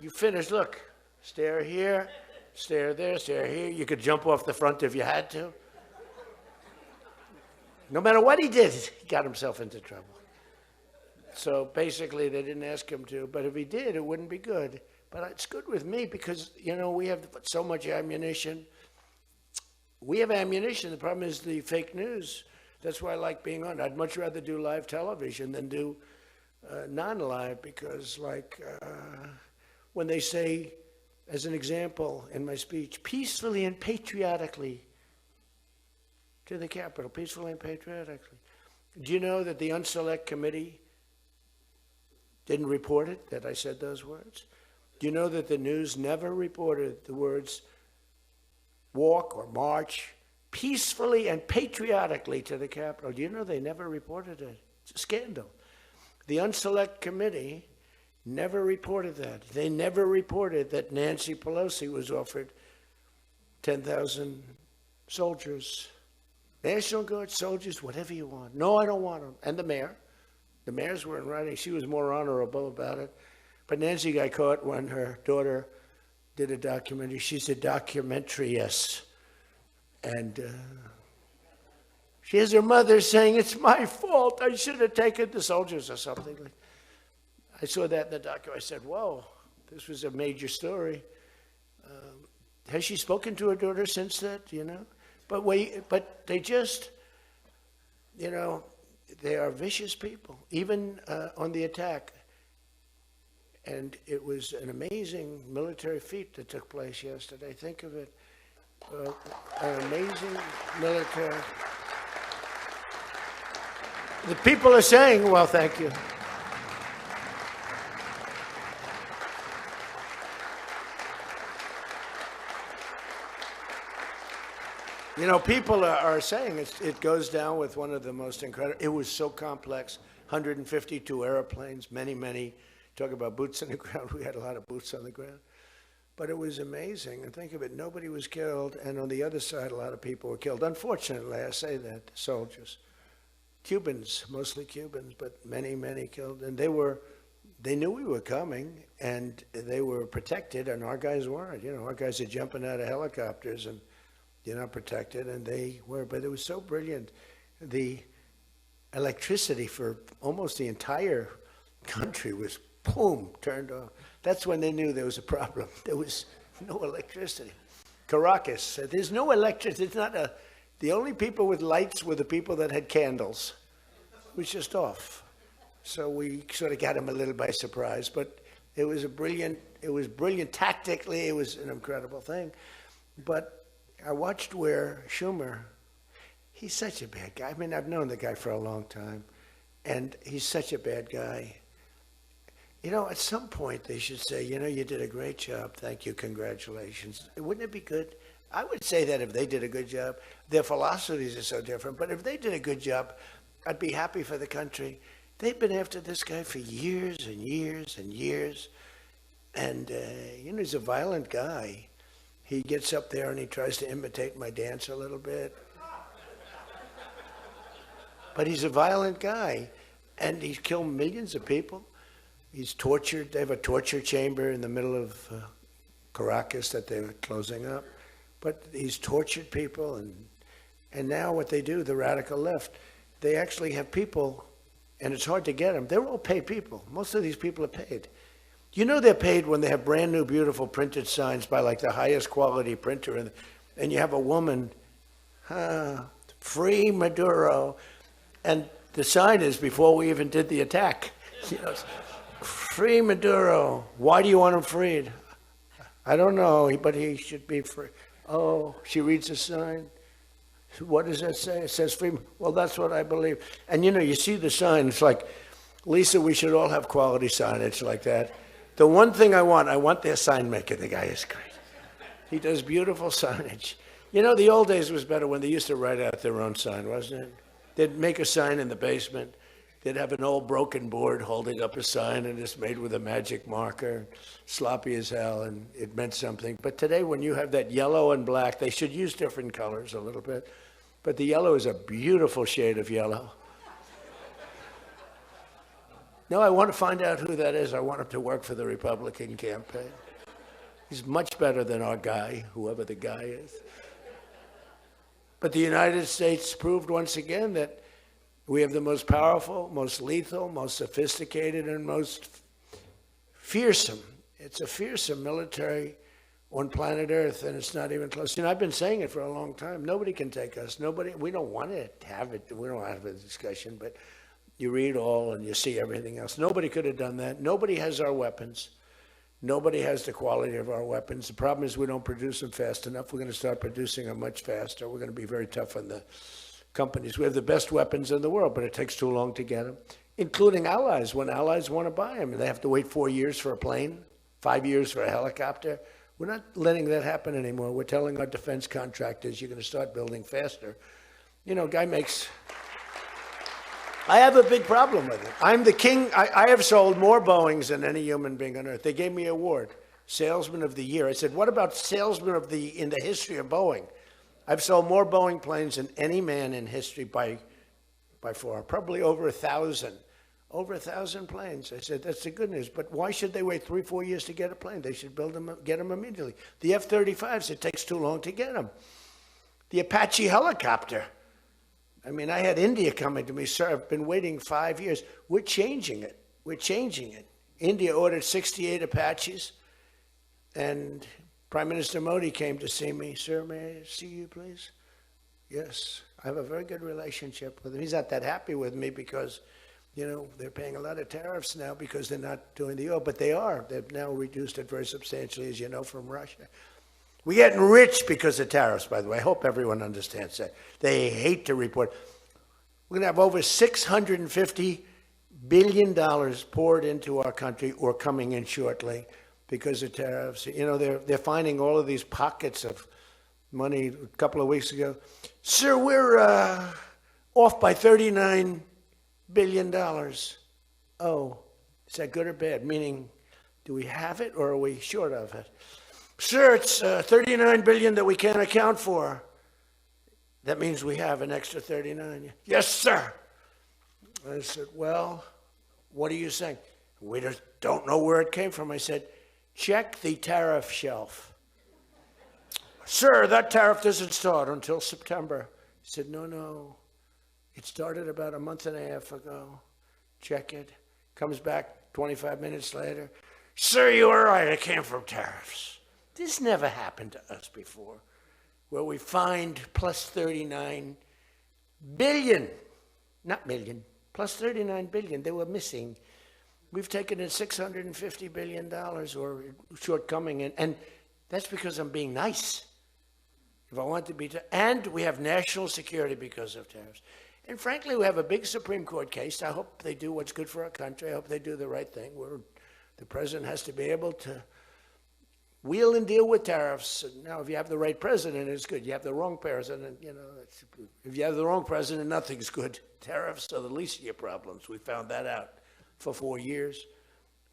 You finish, look, stare here, stare there, stare here. You could jump off the front if you had to. No matter what he did, he got himself into trouble. So basically, they didn't ask him to, but if he did, it wouldn't be good. But it's good with me because, you know, we have so much ammunition. We have ammunition. The problem is the fake news. That's why I like being on. I'd much rather do live television than do non-live because, like, when they say, as an example in my speech, peacefully and patriotically to the Capitol, peacefully and patriotically. Do you know that the Unselect Committee didn't report it, that I said those words? Do you know that the news never reported the words walk or march peacefully and patriotically to the Capitol? Do you know they never reported it? It's a scandal. The Unselect Committee never reported that. They never reported that Nancy Pelosi was offered 10,000 soldiers, National Guard soldiers, whatever you want. No, I don't want them. And the mayor. The mayors weren't writing. She was more honorable about it. But Nancy got caught when her daughter did a documentary. She's a documentariess. And she has her mother saying, it's my fault. I should have taken the soldiers or something. I saw that in the documentary. I said, whoa, this was a major story. Has she spoken to her daughter since that, you know? But they just, you know, they are vicious people, even on the attack. And it was an amazing military feat that took place yesterday. Think of it. An amazing military. The people are saying, well, thank you. You know, people are saying it goes down with one of the most incredible. It was so complex, 152 airplanes, many, talk about boots on the ground. We had a lot of boots on the ground. But it was amazing. And think of it, nobody was killed. And on the other side, a lot of people were killed. Unfortunately, I say that, soldiers. Cubans, mostly Cubans, but many killed. And they knew we were coming, and they were protected, and our guys weren't. You know, our guys are jumping out of helicopters, and you're not protected, and they were. But it was so brilliant. The electricity for almost the entire country was, boom, turned off. That's when they knew there was a problem. There was no electricity. Caracas, there's no electricity. It's not the only people with lights were the people that had candles. It was just off. So we sort of got them a little by surprise, but it was brilliant tactically. It was an incredible thing. But I watched where Schumer, he's such a bad guy. I mean, I've known the guy for a long time, and he's such a bad guy. You know, at some point they should say, you know, you did a great job. Thank you. Congratulations. Wouldn't it be good? I would say that if they did a good job. Their philosophies are so different, but if they did a good job, I'd be happy for the country. They've been after this guy for years and years and years. And, you know, he's a violent guy. He gets up there and he tries to imitate my dance a little bit. But he's a violent guy. And he's killed millions of people. He's tortured. They have a torture chamber in the middle of Caracas that they were closing up. But he's tortured people. And now what they do, the radical left, they actually have people, and it's hard to get them. They're all paid people. Most of these people are paid. You know they're paid when they have brand new, beautiful printed signs by like the highest quality printer, and you have a woman, free Maduro, and the sign is before we even did the attack. You know, free Maduro. Why do you want him freed? I don't know, but he should be free. Oh, she reads the sign. What does that say? It says free. Well, that's what I believe. And you know, you see the sign. It's like, Lisa, we should all have quality signage like that. The one thing I want their sign maker. The guy is great. He does beautiful signage. You know, the old days was better when they used to write out their own sign, wasn't it? They'd make a sign in the basement. They'd have an old broken board holding up a sign, and it's made with a magic marker, sloppy as hell, and it meant something. But today, when you have that yellow and black, they should use different colors a little bit. But the yellow is a beautiful shade of yellow. No, I want to find out who that is. I want him to work for the Republican campaign. He's much better than our guy, whoever the guy is. But the United States proved once again that we have the most powerful, most lethal, most sophisticated, and most fearsome. It's a fearsome military on planet Earth, and it's not even close. You know, I've been saying it for a long time. Nobody can take us. Nobody. We don't want to have it. We don't have a discussion, but you read all and you see everything else. Nobody could have done that. Nobody has our weapons. Nobody has the quality of our weapons. The problem is we don't produce them fast enough. We're going to start producing them much faster. We're going to be very tough on the companies. We have the best weapons in the world, but it takes too long to get them, including allies. When allies want to buy them, they have to wait 4 years for a plane, 5 years for a helicopter. We're not letting that happen anymore. We're telling our defense contractors, you're going to start building faster. You know, guy makes... I have a big problem with it. I'm the king. I have sold more Boeings than any human being on earth. They gave me an award, Salesman of the Year. I said, what about Salesman of the in the history of Boeing? I've sold more Boeing planes than any man in history by far, probably over 1,000. Over 1,000 planes. I said, that's the good news. But why should they wait 3-4 years to get a plane? They should build them, get them immediately. The F-35s, it takes too long to get them. The Apache helicopter. I mean, I had India coming to me, sir, I've been waiting 5 years. We're changing it. We're changing it. India ordered 68 Apaches, and Prime Minister Modi came to see me. Sir, may I see you, please? Yes. I have a very good relationship with him. He's not that happy with me because, you know, they're paying a lot of tariffs now because they're not doing the oil, but they are. They've now reduced it very substantially, as you know, from Russia. We're getting rich because of tariffs, by the way. I hope everyone understands that. They hate to report. We're going to have over $650 billion poured into our country or coming in shortly because of tariffs. You know, they're finding all of these pockets of money a couple of weeks ago. Sir, we're off by $39 billion. Oh, is that good or bad? Meaning, do we have it or are we short of it? Sir, it's $39 billion that we can't account for. That means we have an extra 39. Yes, sir. I said, well, what are you saying? We just don't know where it came from. I said, check the tariff shelf. Sir, that tariff doesn't start until September. He said, no. It started about a month and a half ago. Check it. Comes back 25 minutes later. Sir, you were right. It came from tariffs. This never happened to us before, where we find plus 39 billion, not million, plus 39 billion. They were missing. We've taken in $650 billion or shortcoming, and that's because I'm being nice. If I want to be, and we have national security because of tariffs. And frankly, we have a big Supreme Court case. I hope they do what's good for our country. I hope they do the right thing. The president has to be able to wheel and deal with tariffs. Now, if you have the right president, it's good. You have the wrong president, you know. If you have the wrong president, nothing's good. Tariffs are the least of your problems. We found that out for 4 years.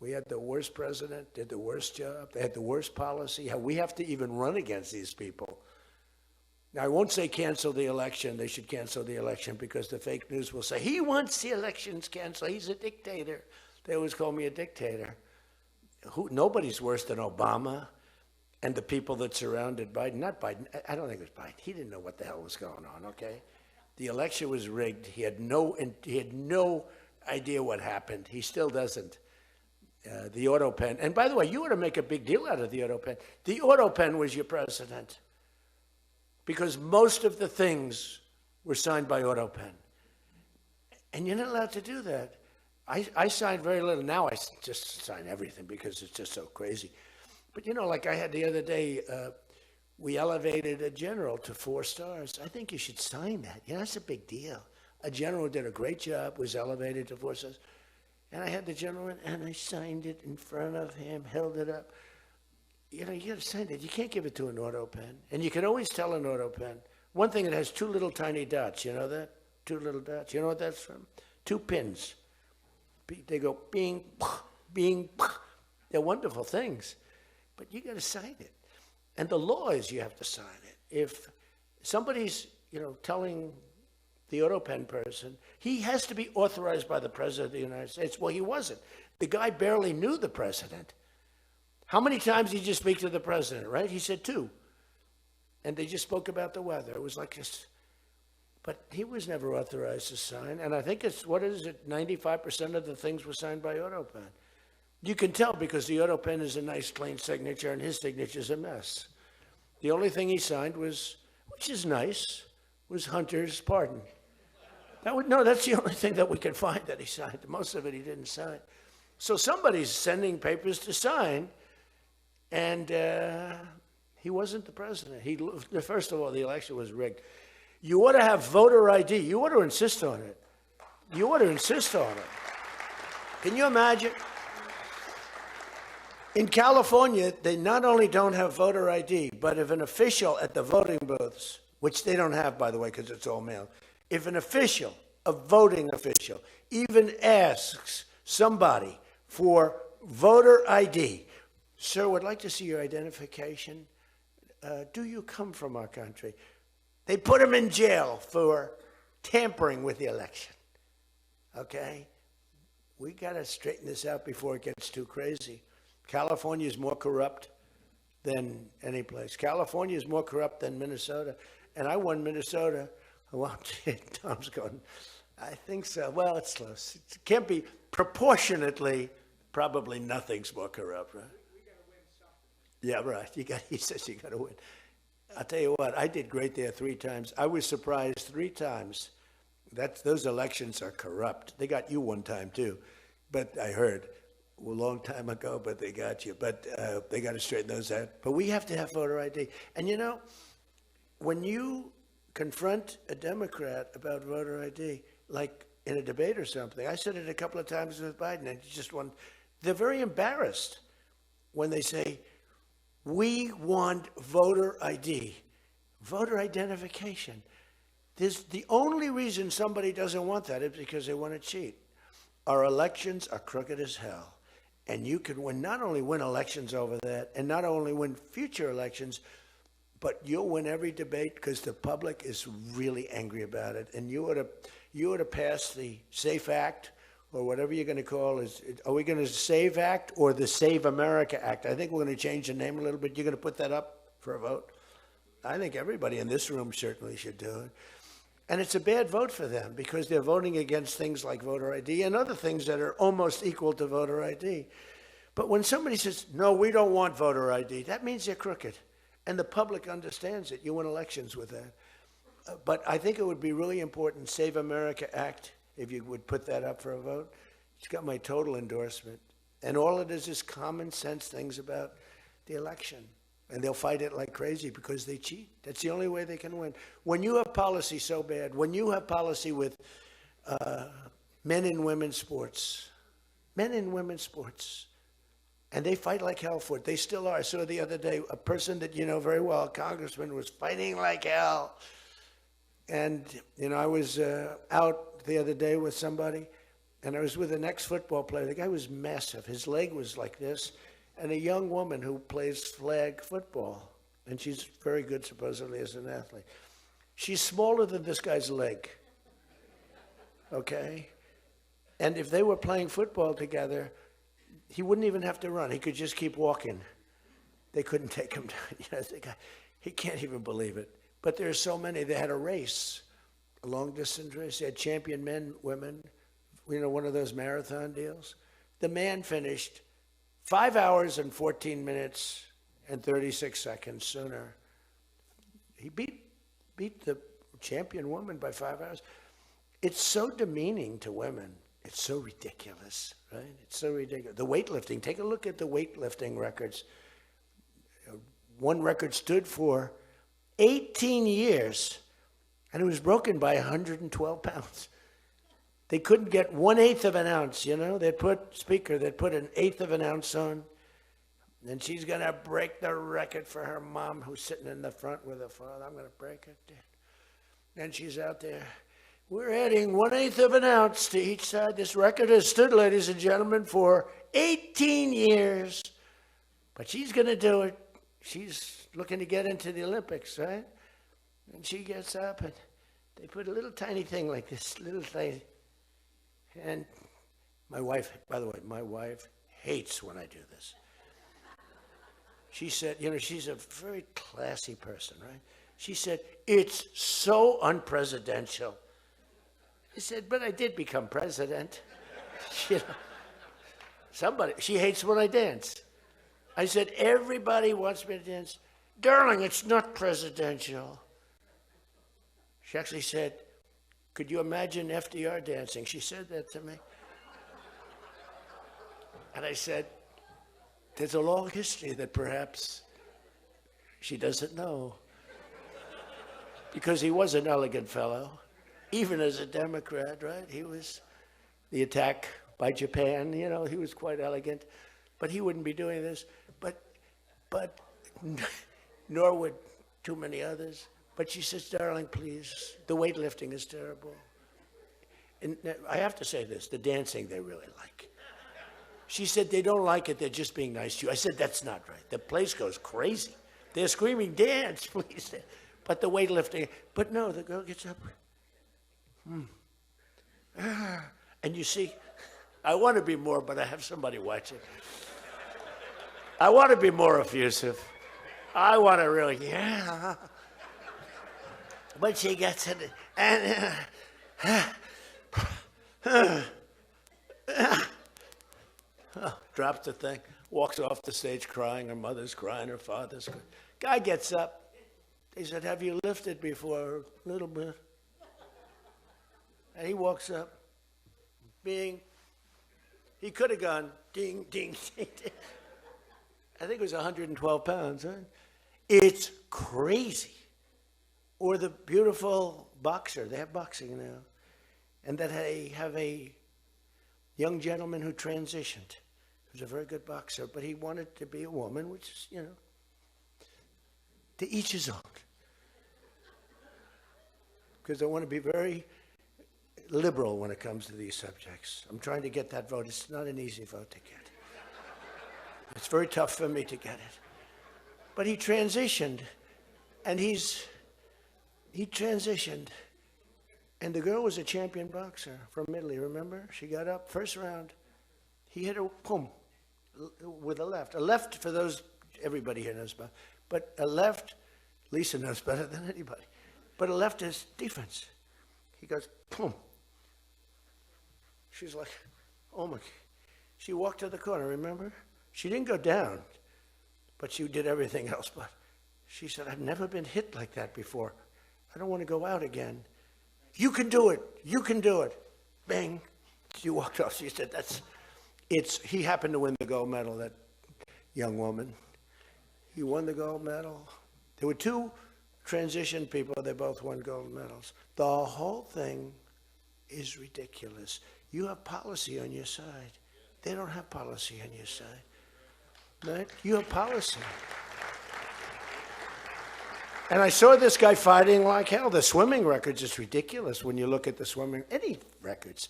We had the worst president, did the worst job. They had the worst policy. We have to even run against these people. Now, I won't say cancel the election. They should cancel the election because the fake news will say, he wants the elections canceled. He's a dictator. They always call me a dictator. Nobody's worse than Obama and the people that surrounded Biden. Not Biden. I don't think it was Biden. He didn't know what the hell was going on, okay? The election was rigged. He had no idea what happened. He still doesn't. The auto pen. And by the way, you ought to make a big deal out of the auto pen. The auto pen was your president because most of the things were signed by auto pen. And you're not allowed to do that. I signed very little. Now I just sign everything because it's just so crazy. But, you know, like I had the other day, we elevated a general to 4 stars. I think you should sign that. You know, that's a big deal. A general did a great job, was elevated to 4 stars. And I had the general, and I signed it in front of him, held it up. You know, you got to sign it. You can't give it to an auto pen. And you can always tell an auto pen. One thing, it has 2 little tiny dots. You know that? 2 little dots. You know what that's from? 2 pins. They go bing, bing. They're wonderful things. But you got to sign it. And the law is you have to sign it. If somebody's, you know, telling the auto pen person, he has to be authorized by the President of the United States. Well, he wasn't. The guy barely knew the President. How many times did you speak to the President, right? He said 2. And they just spoke about the weather. It was like this. But he was never authorized to sign. And I think it's, 95% of the things were signed by auto pen. You can tell because the auto pen is a nice, clean signature, and his signature is a mess. The only thing he signed was, which is nice, was Hunter's pardon. That's the only thing that we can find that he signed. Most of it he didn't sign. So somebody's sending papers to sign, and he wasn't the president. First of all, the election was rigged. You ought to have voter ID. You ought to insist on it. You ought to insist on it. Can you imagine? In California, they not only don't have voter ID, but if an official at the voting booths, which they don't have, by the way, because it's all mail, if an official, a voting official, even asks somebody for voter ID, sir, would like to see your identification. Do you come from our country? They put him in jail for tampering with the election. Okay? We got to straighten this out before it gets too crazy. California is more corrupt than any place. California is more corrupt than Minnesota. And I won Minnesota. Well, Tom's going, I think so. Well, it's close. It can't be proportionately, probably nothing's more corrupt, right? We got to win something. Yeah, right. He says you got to win. I'll tell you what, I did great there 3 times. I was surprised 3 times. Those elections are corrupt. They got you 1 time, too. But I heard a long time ago, but they got you. But they got to straighten those out. But we have to have voter ID. And you know, when you confront a Democrat about voter ID, like in a debate or something, I said it a couple of times with Biden, and they're very embarrassed when they say, we want voter ID, voter identification. The only reason somebody doesn't want that is because they want to cheat. Our elections are crooked as hell. And you can not only win elections over that, and not only win future elections, but you'll win every debate because the public is really angry about it. And you ought to pass the SAFE Act, or whatever you're going to call it. Are we going to SAVE Act or the Save America Act? I think we're going to change the name a little bit. You're going to put that up for a vote? I think everybody in this room certainly should do it. And it's a bad vote for them because they're voting against things like voter ID and other things that are almost equal to voter ID. But when somebody says, no, we don't want voter ID, that means they're crooked. And the public understands it. You win elections with that. But I think it would be really important, Save America Act, if you would put that up for a vote. It's got my total endorsement. And all it is common sense things about the election. And they'll fight it like crazy because they cheat. That's the only way they can win. When you have policy so bad, when you have policy with men and women's sports, and they fight like hell for it. They still are. I saw the other day a person that you know very well, a congressman, was fighting like hell. And, you know, I was out the other day with somebody, and I was with an ex-football player. The guy was massive. His leg was like this. And a young woman who plays flag football, and she's very good, supposedly, as an athlete. She's smaller than this guy's leg, okay? And if they were playing football together, he wouldn't even have to run. He could just keep walking. They couldn't take him down. You know, the guy, he can't even believe it. But there are so many. They had a race, a long-distance race. They had champion men, women, you know, one of those marathon deals. The man finished 5 hours and 14 minutes and 36 seconds sooner. He beat the champion woman by 5 hours. It's so demeaning to women. It's so ridiculous, right? It's so ridiculous. The weightlifting, take a look at the weightlifting records. One record stood for 18 years, and it was broken by 112 pounds. They couldn't get 1/8 of an ounce, you know? They'd put an 1/8 of an ounce on, and she's going to break the record for her mom who's sitting in the front with her father. I'm going to break it. Then she's out there. We're adding 1/8 of an ounce to each side. This record has stood, ladies and gentlemen, for 18 years. But she's going to do it. She's looking to get into the Olympics, right? And she gets up, and They put a little tiny thing like this, little thing. And my wife, by the way, my wife hates when I do this. She said, you know, she's a very classy person, right? She said, it's so unpresidential. I said, but I did become president. You know, she hates when I dance. I said, everybody wants me to dance. Darling, it's not presidential. She actually said, could you imagine FDR dancing? She said that to me. And I said, there's a long history that perhaps she doesn't know. Because he was an elegant fellow, even as a Democrat, right? He was the attack by Japan, you know, he was quite elegant. But he wouldn't be doing this. But nor would too many others. But she says, darling, please, the weightlifting is terrible. And I have to say this, the dancing they really like. She said, they don't like it, they're just being nice to you. I said, that's not right. The place goes crazy. They're screaming, dance, please. But the weightlifting, but no, the girl gets up. And you see, I want to be more, but I have somebody watching. I want to be more effusive. I want to really, yeah. But she gets it, and drops the thing, walks off the stage crying. Her mother's crying, her father's crying. Guy gets up. He said, have you lifted before? A little bit. And he walks up, he could have gone ding, ding, ding, ding. I think it was 112 pounds, huh? It's crazy. Or the beautiful boxer, they have boxing now, and that they have a young gentleman who transitioned, who's a very good boxer, but he wanted to be a woman, which is, you know, to each his own. Because I want to be very liberal when it comes to these subjects. I'm trying to get that vote. It's not an easy vote to get. It's very tough for me to get it. But he transitioned, and he transitioned, and the girl was a champion boxer from Italy, remember? She got up, first round, he hit her, boom, with a left. A left, for those, everybody here knows about, but a left, Lisa knows better than anybody, but a left is defense. He goes, boom. She's like, oh my, she walked to the corner, remember? She didn't go down, but she did everything else. But she said, I've never been hit like that before. I don't want to go out again. You can do it. You can do it. Bang. She walked off. She said, he happened to win the gold medal, that young woman. He won the gold medal. There were two transition people. They both won gold medals. The whole thing is ridiculous. You have policy on your side. They don't have policy on your side. Right? You have policy. And I saw this guy fighting like hell. The swimming records is ridiculous when you look at the swimming, any records.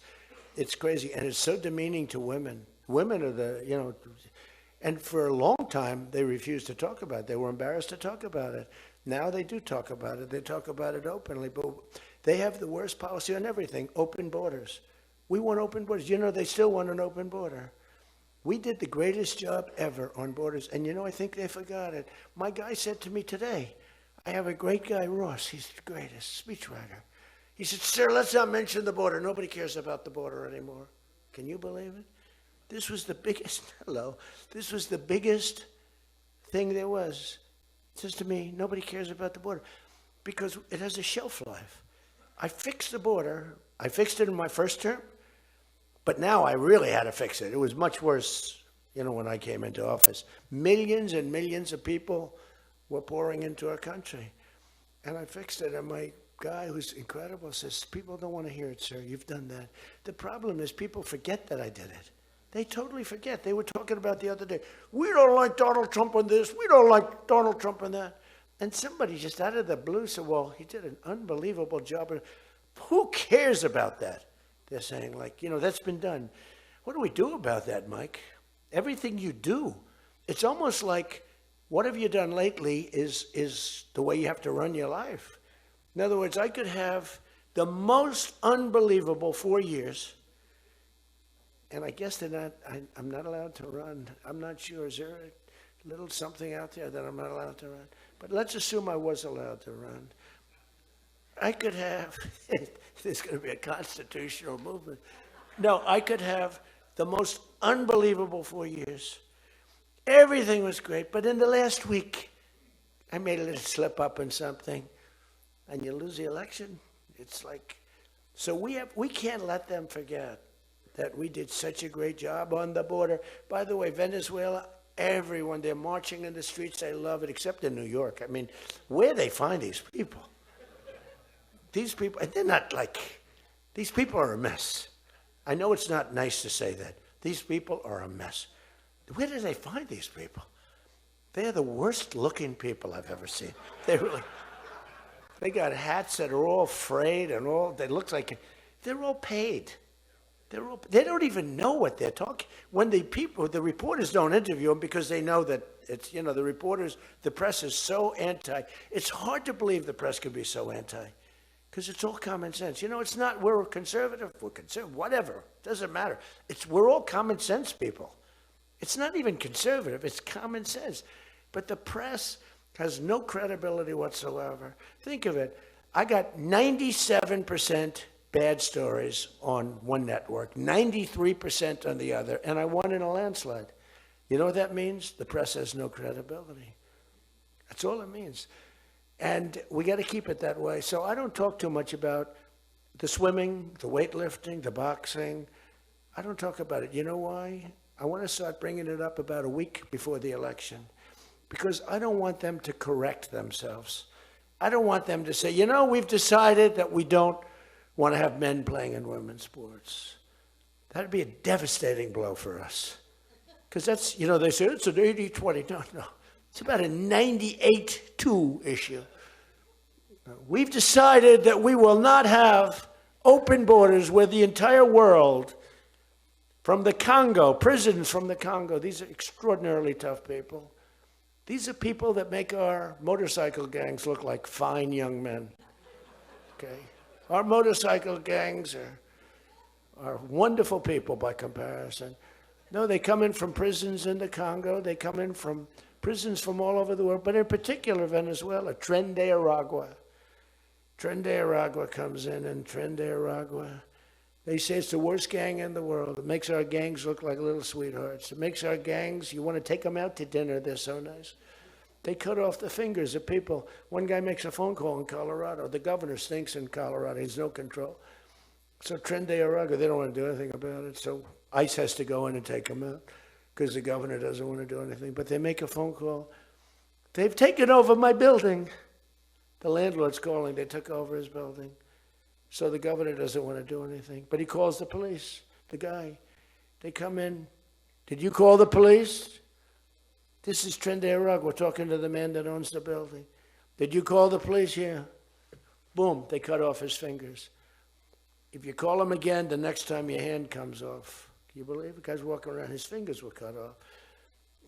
It's crazy. And it's so demeaning to women. Women are the, you know, and for a long time, they refused to talk about it. They were embarrassed to talk about it. Now they do talk about it. They talk about it openly. But they have the worst policy on everything, open borders. We want open borders. You know, they still want an open border. We did the greatest job ever on borders. And, you know, I think they forgot it. My guy said to me today, I have a great guy, Ross. He's the greatest speechwriter. He said, sir, let's not mention the border. Nobody cares about the border anymore. Can you believe it? This was the biggest, this was the biggest thing there was. He says to me, nobody cares about the border because it has a shelf life. I fixed the border. I fixed it in my first term. But now I really had to fix it. It was much worse, you know, when I came into office. Millions and millions of people were pouring into our country. And I fixed it. And my guy, who's incredible, says, people don't want to hear it, sir. You've done that. The problem is people forget that I did it. They totally forget. They were talking about the other day, we don't like Donald Trump on this. We don't like Donald Trump on that. And somebody just out of the blue said, well, he did an unbelievable job. Who cares about that? They're saying, like, you know, that's been done. What do we do about that, Mike? Everything you do. It's almost like, what have you done lately is the way you have to run your life. In other words, I could have The most unbelievable 4 years. And I guess they're not, I'm not allowed to run. I'm not sure. Is there a little something out there that I'm not allowed to run? But let's assume I was allowed to run. I could have, there's going to be a constitutional movement. No, I could have the most unbelievable 4 years. Everything was great. But in the last week, I made a little slip up in something. And you lose the election. It's like, so we can't let them forget that we did such a great job on the border. By the way, Venezuela, everyone, they're marching in the streets. They love it, except in New York. I mean, where they find these people? These people, and they're not like, these people are a mess. I know it's not nice to say that. These people are a mess. Where do they find these people? They're the worst looking people I've ever seen. They really, they got hats that are all frayed and all, they look like, they're all paid. They don't even know what they're talking. When the reporters don't interview them because they know that it's, you know, the press is so anti. It's hard to believe the press could be so anti because it's all common sense. You know, it's not, we're conservative, whatever, doesn't matter. We're all common sense people. It's not even conservative, it's common sense. But the press has no credibility whatsoever. Think of it. I got 97% bad stories on one network, 93% on the other, and I won in a landslide. You know what that means? The press has no credibility. That's all it means. And we got to keep it that way. So I don't talk too much about the swimming, the weightlifting, the boxing. I don't talk about it. You know why? I want to start bringing it up about a week before the election because I don't want them to correct themselves. I don't want them to say, you know, we've decided that we don't want to have men playing in women's sports. That'd be a devastating blow for us. Because that's, you know, they say it's an 80-20. No. It's about a 98-2 issue. We've decided that we will not have open borders where the entire world, from the Congo, prisons from the Congo, these are extraordinarily tough people. These are people that make our motorcycle gangs look like fine young men. Okay? Our motorcycle gangs are wonderful people by comparison. No, they come in from prisons in the Congo. They come in from prisons from all over the world, but in particular Venezuela. Tren de Aragua comes in, and Tren de Aragua, they say it's the worst gang in the world. It makes our gangs look like little sweethearts. It makes our gangs, you want to take them out to dinner, they're so nice. They cut off the fingers of people. One guy makes a phone call in Colorado. The governor stinks in Colorado. He's no control. So Tren de Aragua, they don't want to do anything about it. So ICE has to go in and take them out because the governor doesn't want to do anything. But they make a phone call. They've taken over my building. The landlord's calling. They took over his building. So the governor doesn't want to do anything. But he calls the police, the guy. They come in. Did you call the police? This is Tren de Aragua. We're talking to the man that owns the building. Did you call the police? Yeah. Boom, they cut off his fingers. If you call him again, the next time your hand comes off. Can you believe it? The guy's walking around, his fingers were cut off.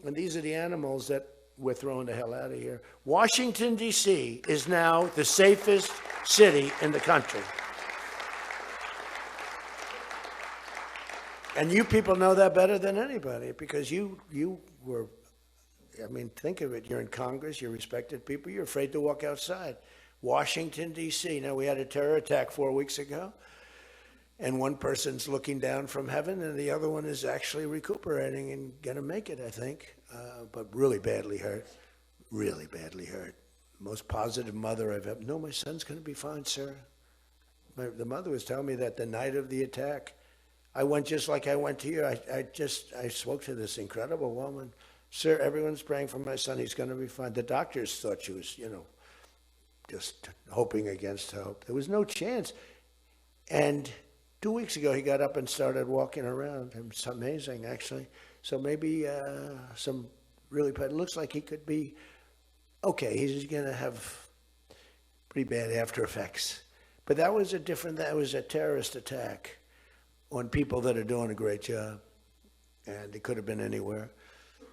And these are the animals that we're throwing the hell out of here. Washington, D.C. is now the safest city in the country. And you people know that better than anybody because you were, I mean, think of it. You're in Congress, you're respected people, you're afraid to walk outside. Washington, D.C. Now, we had a terror attack 4 weeks ago, and one person's looking down from heaven, and the other one is actually recuperating and going to make it, I think, but really badly hurt. Really badly hurt. Most positive mother I've ever. No, my son's going to be fine, sir. The mother was telling me that the night of the attack, I went just like I went to you. I spoke to this incredible woman. Sir, everyone's praying for my son. He's going to be fine. The doctors thought she was, just hoping against hope. There was no chance. And 2 weeks ago, he got up and started walking around. It's amazing, actually. So maybe some really bad. It looks like he could be okay. He's going to have pretty bad after effects. But that was a terrorist attack on people that are doing a great job. And it could have been anywhere.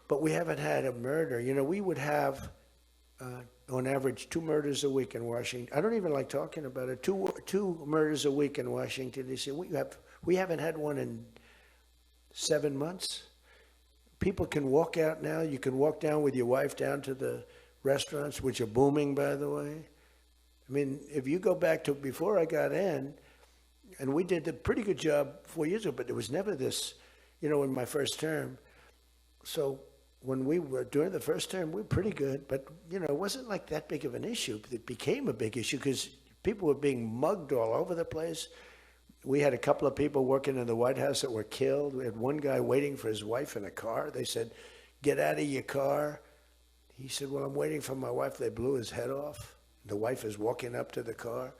But we haven't had a murder. We would have on average, 2 murders a week in Washington. I don't even like talking about it. Two murders a week in Washington, D.C. We haven't had one in 7 months. People can walk out now. You can walk down with your wife down to the restaurants, which are booming, by the way. I mean, if you go back to before I got in, and we did a pretty good job 4 years ago, but there was never this, in my first term. So when we were during the first term, we were pretty good, but, it wasn't like that big of an issue. It became a big issue because people were being mugged all over the place. We had a couple of people working in the White House that were killed. We had one guy waiting for his wife in a car. They said, "Get out of your car." He said, "Well, I'm waiting for my wife." They blew his head off. The wife is walking up to the car.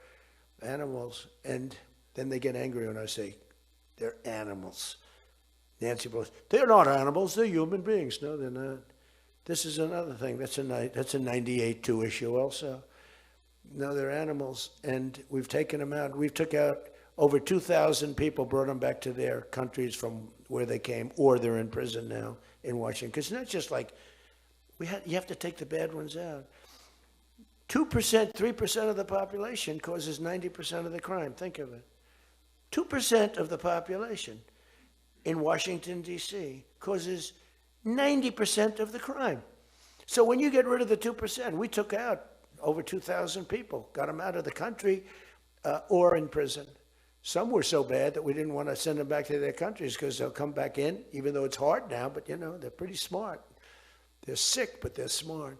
Animals. And then they get angry when I say, "They're animals." Nancy Pelosi, "They're not animals. They're human beings." No, they're not. This is another thing. That's a 98-2 issue also. No, they're animals. And we've taken them out. We've took out over 2,000 people, brought them back to their countries from where they came, or they're in prison now in Washington. Because it's not just like, you have to take the bad ones out. 2%, 3% of the population causes 90% of the crime. Think of it. 2% of the population in Washington, D.C. causes 90% of the crime. So when you get rid of the 2%, we took out over 2,000 people, got them out of the country or in prison. Some were so bad that we didn't want to send them back to their countries because they'll come back in, even though it's hard now, but they're pretty smart. They're sick, but they're smart.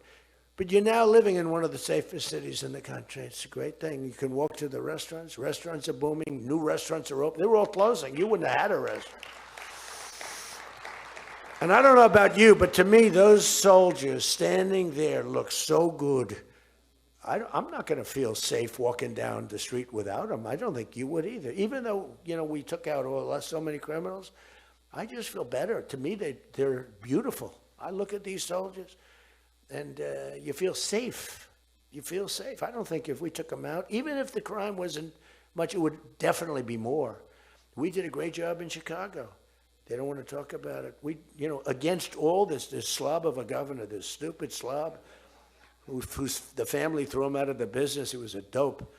But you're now living in one of the safest cities in the country. It's a great thing. You can walk to the restaurants. Restaurants are booming. New restaurants are open. They were all closing. You wouldn't have had a restaurant. And I don't know about you, but to me, those soldiers standing there look so good. I'm not going to feel safe walking down the street without them. I don't think you would either. Even though, we took out so many criminals, I just feel better. To me, they're beautiful. I look at these soldiers, and you feel safe. You feel safe. I don't think if we took them out, even if the crime wasn't much, it would definitely be more. We did a great job in Chicago. They don't want to talk about it. We, against all this slob of a governor, this stupid slob, the family threw him out of the business. He was a dope,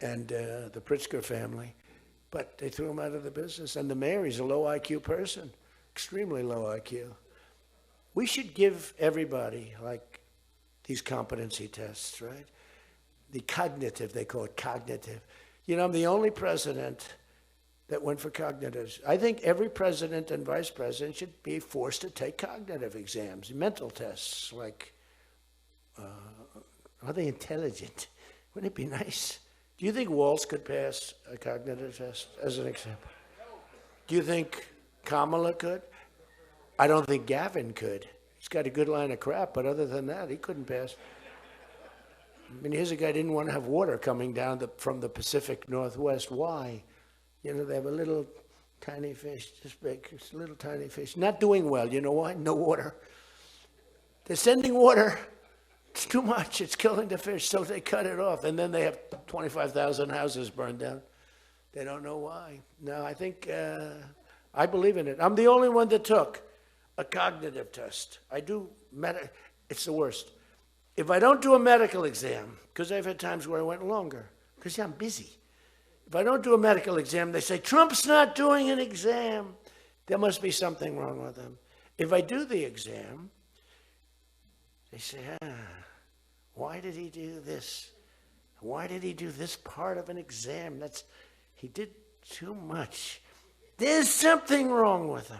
and the Pritzker family. But they threw him out of the business. And the mayor, he's a low IQ person, extremely low IQ. We should give everybody, like, these competency tests, right? The cognitive, they call it cognitive. I'm the only president that went for cognitive. I think every president and vice president should be forced to take cognitive exams, mental tests, like, are they intelligent? Wouldn't it be nice? Do you think Walz could pass a cognitive test, as an example? Do you think Kamala could? I don't think Gavin could. He's got a good line of crap, but other than that, he couldn't pass. I mean, here's a guy who didn't want to have water coming down from the Pacific Northwest. Why? They have a little tiny fish, this big, it's a little tiny fish. Not doing well. You know why? No water. They're sending water. It's too much. It's killing the fish, so they cut it off. And then they have 25,000 houses burned down. They don't know why. No, I think, I believe in it. I'm the only one that took a cognitive test. It's the worst. If I don't do a medical exam, because I've had times where I went longer, because I'm busy. If I don't do a medical exam, they say, Trump's not doing an exam. There must be something wrong with him. If I do the exam, they say, why did he do this? Why did he do this part of an exam? He did too much. There's something wrong with him.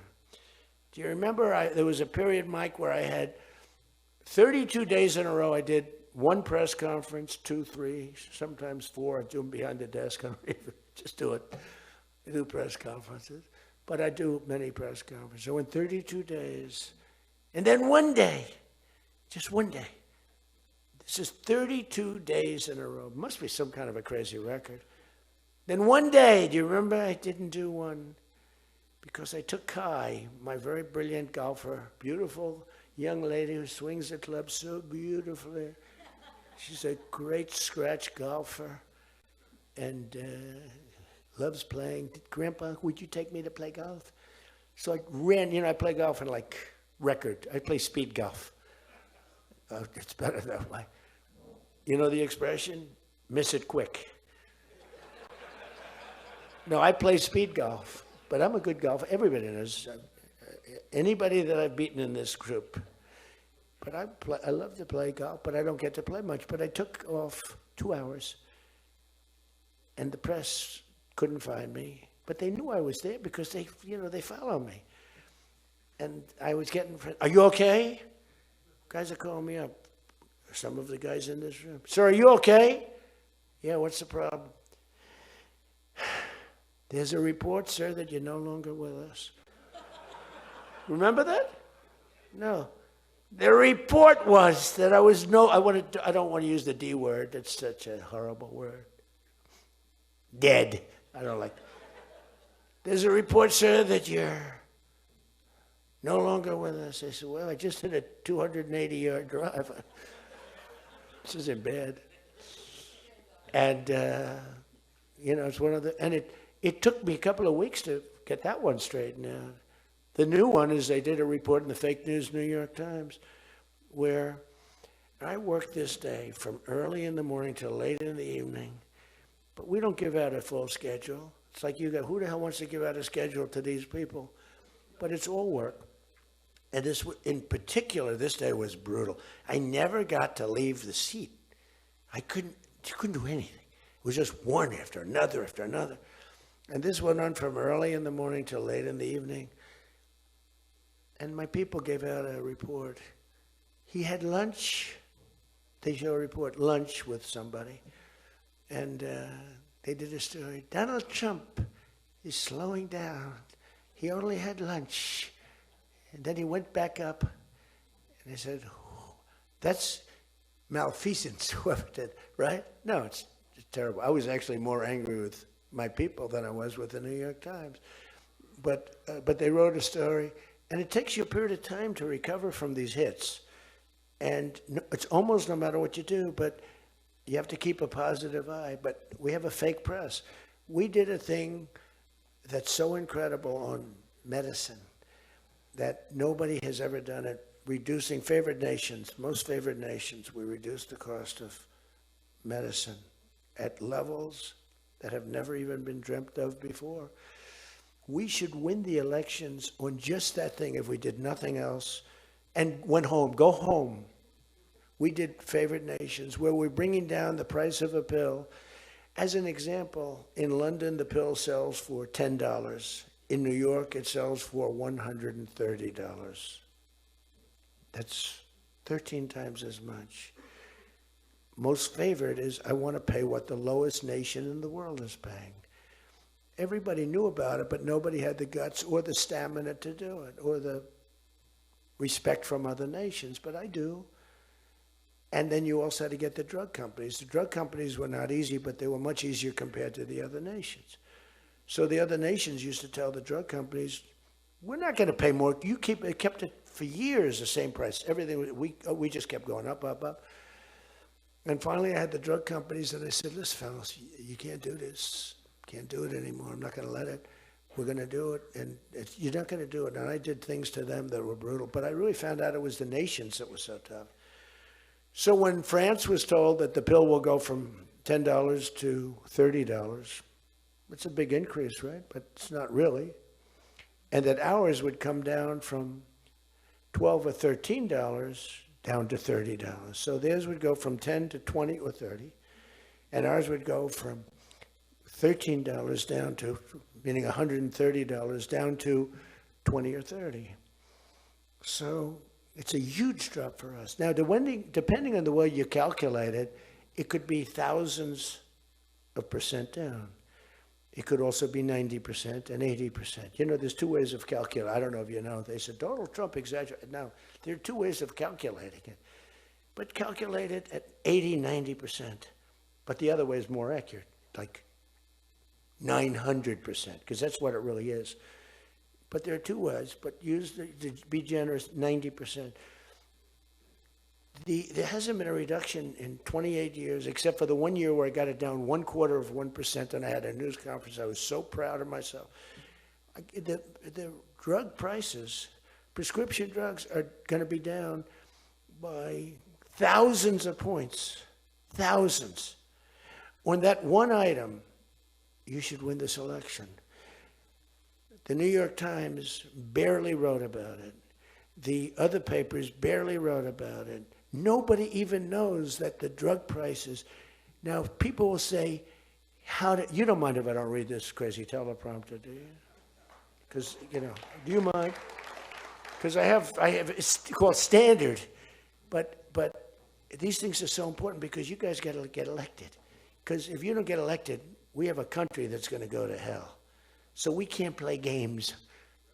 Do you remember there was a period, Mike, where I had 32 days in a row. I did one press conference, 2, 3, sometimes 4. I do them behind the desk. I don't even just do it. I do press conferences. But I do many press conferences. So in 32 days, and then one day, just one day. This is 32 days in a row. Must be some kind of a crazy record. Then one day, do you remember I didn't do one? Because I took Kai, my very brilliant golfer, beautiful young lady who swings the club so beautifully. She's a great scratch golfer and loves playing. Grandpa, would you take me to play golf? So I ran, I play golf in like record. I play speed golf. It's better that way. You know the expression? Miss it quick. No, I play speed golf, but I'm a good golfer. Everybody knows. Anybody that I've beaten in this group. But I love to play golf, but I don't get to play much. But I took off 2 hours, and the press couldn't find me. But they knew I was there because they follow me. And I was getting, are you okay? Guys are calling me up. Some of the guys in this room. Sir, are you okay? Yeah, what's the problem? There's a report, sir, that you're no longer with us. Remember that? No. The report was that I don't want to use the D word. It's such a horrible word. Dead. I don't like. There's a report, sir, that you're no longer with us. I said, well, I just hit a 280-yard drive. This isn't bad. And, it's one of the, and it took me a couple of weeks to get that one straightened out. The new one is they did a report in the fake news New York Times where I worked this day from early in the morning till late in the evening, but we don't give out a full schedule. It's like who the hell wants to give out a schedule to these people? But it's all work. And this, in particular, this day was brutal. I never got to leave the seat. You couldn't do anything. It was just one after another after another. And this went on from early in the morning till late in the evening. And my people gave out a report. He had lunch. They show a report, lunch with somebody. And they did a story. Donald Trump is slowing down. He only had lunch. And then he went back up. And they said, oh, that's malfeasance, whoever did, right? No, it's terrible. I was actually more angry with my people than I was with the New York Times. But they wrote a story. And it takes you a period of time to recover from these hits. And it's almost no matter what you do, but you have to keep a positive eye. But we have a fake press. We did a thing that's so incredible on medicine that nobody has ever done it. Reducing favored nations, most favored nations, we reduced the cost of medicine at levels that have never even been dreamt of before. We should win the elections on just that thing if we did nothing else and went home, go home. We did favored nations where we're bringing down the price of a pill. As an example, in London, the pill sells for $10. In New York, it sells for $130. That's 13 times as much. Most favored is I want to pay what the lowest nation in the world is paying. Everybody knew about it, but nobody had the guts or the stamina to do it, or the respect from other nations, but I do. And then you also had to get the drug companies. The drug companies were not easy, but they were much easier compared to the other nations. So the other nations used to tell the drug companies, we're not going to pay more. It kept it for years the same price. Everything, we just kept going up, up, up. And finally I had the drug companies and I said, listen, fellas, you can't do this. Can't do it anymore. I'm not going to let it. We're going to do it, and you're not going to do it. And I did things to them that were brutal, but I really found out it was the nations that were so tough. So when France was told that the pill will go from $10 to $30, it's a big increase, right? But it's not really. And that ours would come down from $12 or $13 down to $30. So theirs would go from 10 to 20 or 30, and ours would go from $13 down to, meaning $130 down to 20 or 30. So it's a huge drop for us. Now, depending on the way you calculate it, it could be thousands of percent down. It could also be 90% and 80%. There's two ways of calculating. I don't know if you know. They said Donald Trump exaggerated. No, there are two ways of calculating it. But calculate it at 80, 90%. But the other way is more accurate, like 900%, because that's what it really is. But there are two ways, but to be generous, 90%. There hasn't been a reduction in 28 years, except for the 1 year where I got it down 1/4%, and I had a news conference. I was so proud of myself. The drug prices, prescription drugs, are going to be down by thousands of points. Thousands. On that one item, you should win this election. The New York Times barely wrote about it. The other papers barely wrote about it. Nobody even knows that the drug prices. Now, people will say, you don't mind if I don't read this crazy teleprompter, do you? Because, do you mind? Because I have, it's called standard. But these things are so important because you guys got to get elected. Because if you don't get elected, we have a country that's going to go to hell. So we can't play games.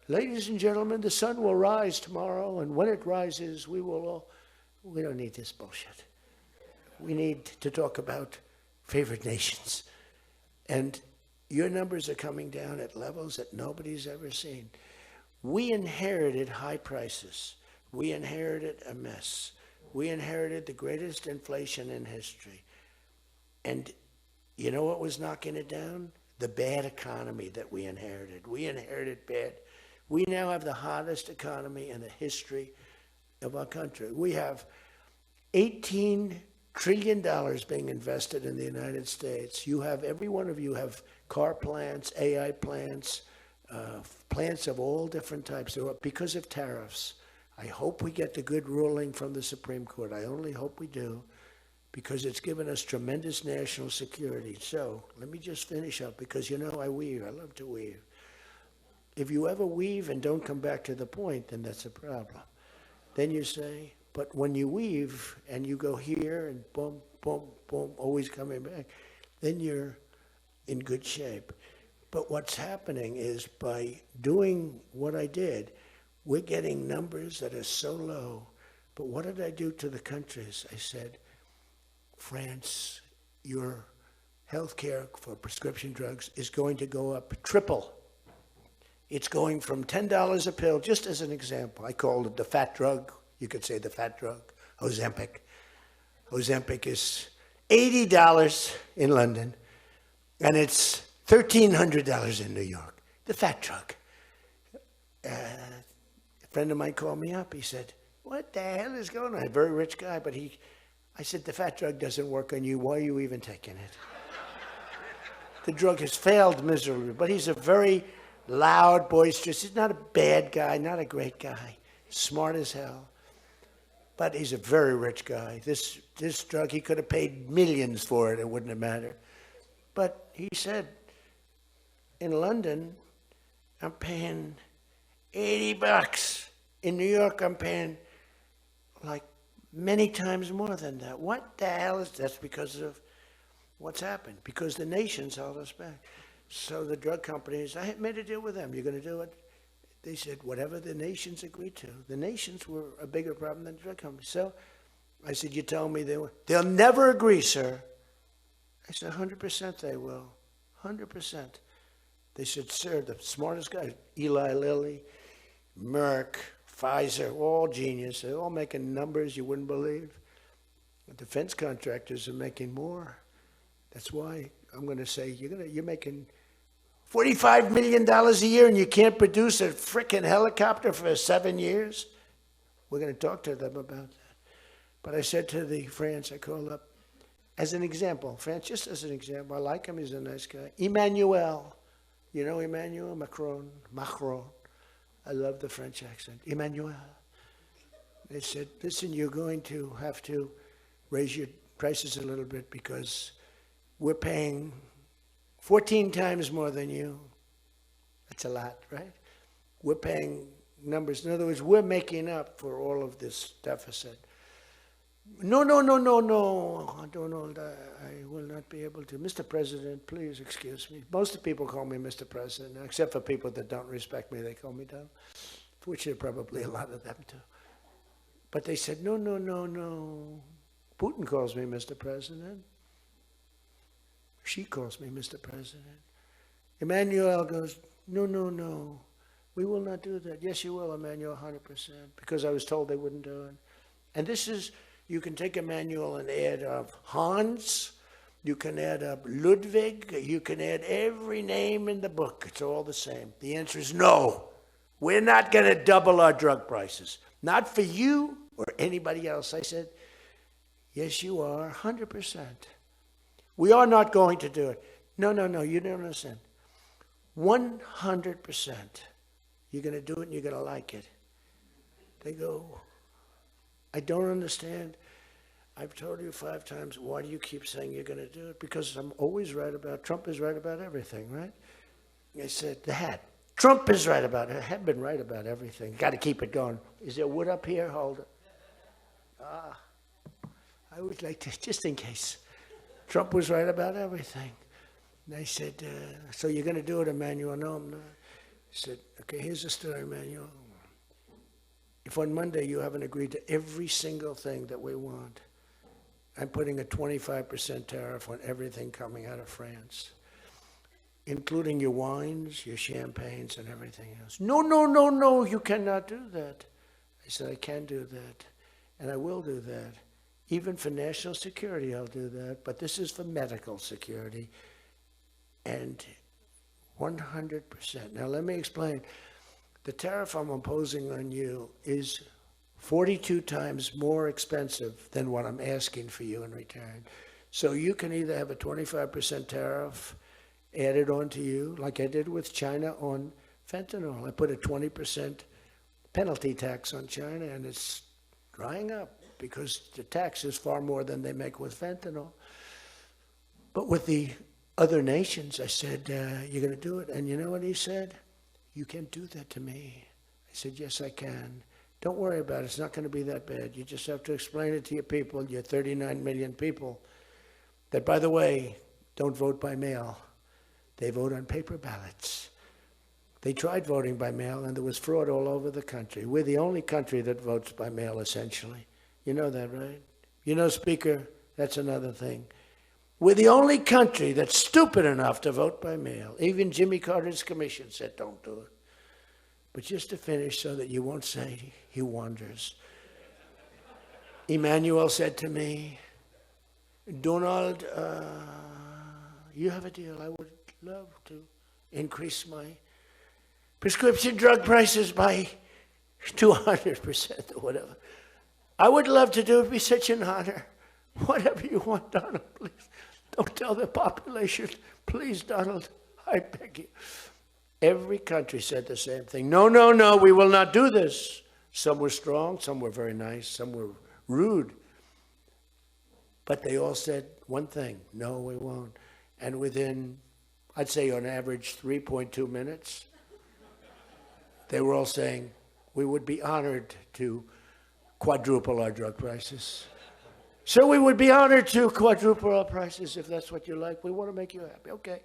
Ladies and gentlemen, the sun will rise tomorrow, and when it rises, we don't need this bullshit. We need to talk about favored nations. And your numbers are coming down at levels that nobody's ever seen. We inherited high prices. We inherited a mess. We inherited the greatest inflation in history. And you know what was knocking it down? The bad economy that we inherited. We inherited bad. We now have the hottest economy in the history of our country. We have $18 trillion being invested in the United States. You have, every one of you have car plants, AI plants, plants of all different types. Because of tariffs, I hope we get the good ruling from the Supreme Court. I only hope we do, because it's given us tremendous national security. So let me just finish up, because I weave. I love to weave. If you ever weave and don't come back to the point, then that's a problem. Then you say, but when you weave and you go here and boom, boom, boom, always coming back, then you're in good shape. But what's happening is, by doing what I did, we're getting numbers that are so low. But what did I do to the countries? I said, France, your health care for prescription drugs is going to go up triple. It's going from $10 a pill, just as an example. I called it the fat drug. You could say the fat drug, Ozempic. Ozempic is $80 in London, and it's $1,300 in New York. The fat drug. A friend of mine called me up. He said, what the hell is going on? A very rich guy, but I said, the fat drug doesn't work on you. Why are you even taking it? The drug has failed miserably, but he's a very loud, boisterous. He's not a bad guy, not a great guy. Smart as hell. But he's a very rich guy. This drug, he could have paid millions for it. It wouldn't have mattered. But he said, in London, I'm paying $80. In New York, I'm paying like many times more than that. What the hell is that? That's because of what's happened. Because the nations held us back. So the drug companies, I made a deal with them. You're going to do it? They said, whatever the nations agreed to. The nations were a bigger problem than the drug companies. So I said, you tell me they'll never agree, sir. I said, 100% they will. 100%. They said, sir, the smartest guys, Eli Lilly, Merck, Pfizer, all genius. They're all making numbers you wouldn't believe. The defense contractors are making more. That's why I'm going to say, you're making $45 million a year and you can't produce a frickin' helicopter for 7 years? We're going to talk to them about that. But I said to the France, I called up, as an example, France, just as an example, I like him, he's a nice guy. Emmanuel, you know Emmanuel Macron. I love the French accent. Emmanuel. They said, listen, you're going to have to raise your prices a little bit because we're paying 14 times more than you. That's a lot, right? We're paying numbers. In other words, we're making up for all of this deficit. No. I don't know. I will not be able to. Mr. President, please excuse me. Most of the people call me Mr. President, except for people that don't respect me. They call me Don, which there are probably a lot of them too. But they said, no. Putin calls me Mr. President. She calls me Mr. President. Emmanuel goes, no. We will not do that. Yes, you will, Emmanuel, 100%. Because I was told they wouldn't do it. And this is, you can take Emmanuel and add up Hans. You can add up Ludwig. You can add every name in the book. It's all the same. The answer is no. We're not going to double our drug prices. Not for you or anybody else. I said, Yes, you are, 100%. We are not going to do it. No, you don't understand. 100%. You're going to do it and you're going to like it. They go, I don't understand. I've told you 5 times, why do you keep saying you're going to do it? Because I'm always right about, Trump is right about everything, right? I said, the hat. Trump is right about it. I have been right about everything. Got to keep it going. Is there wood up here? Hold it. I would like to, just in case. Trump was right about everything. And I said, so you're going to do it, Emmanuel? No, I'm not. I said, okay, here's the story, Emmanuel. If on Monday you haven't agreed to every single thing that we want, I'm putting a 25% tariff on everything coming out of France, including your wines, your champagnes, and everything else. No, you cannot do that. I said, I can do that, and I will do that. Even for national security, I'll do that, but this is for medical security, and 100%. Now, let me explain. The tariff I'm imposing on you is 42 times more expensive than what I'm asking for you in return. So you can either have a 25% tariff added on to you, like I did with China on fentanyl. I put a 20% penalty tax on China, and it's drying up because the tax is far more than they make with fentanyl. But with the other nations, I said, you're going to do it. And you know what he said? You can't do that to me. I said, yes, I can. Don't worry about it. It's not going to be that bad. You just have to explain it to your people, your 39 million people, that, by the way, don't vote by mail. They vote on paper ballots. They tried voting by mail, and there was fraud all over the country. We're the only country that votes by mail, essentially. You know that, right? You know, Speaker, that's another thing. We're the only country that's stupid enough to vote by mail. Even Jimmy Carter's commission said, don't do it. But just to finish so that you won't say he wanders. Emmanuel said to me, Donald, you have a deal. I would love to increase my prescription drug prices by 200% or whatever. I would love to do it. It'd be such an honor. Whatever you want, Donald, please. Don't tell the population. Please, Donald, I beg you. Every country said the same thing. No, we will not do this. Some were strong, some were very nice, some were rude. But they all said one thing, no, we won't. And within, I'd say on average, 3.2 minutes, they were all saying, we would be honored to quadruple our drug prices. So we would be honored to quadruple our prices if that's what you like. We want to make you happy. Okay.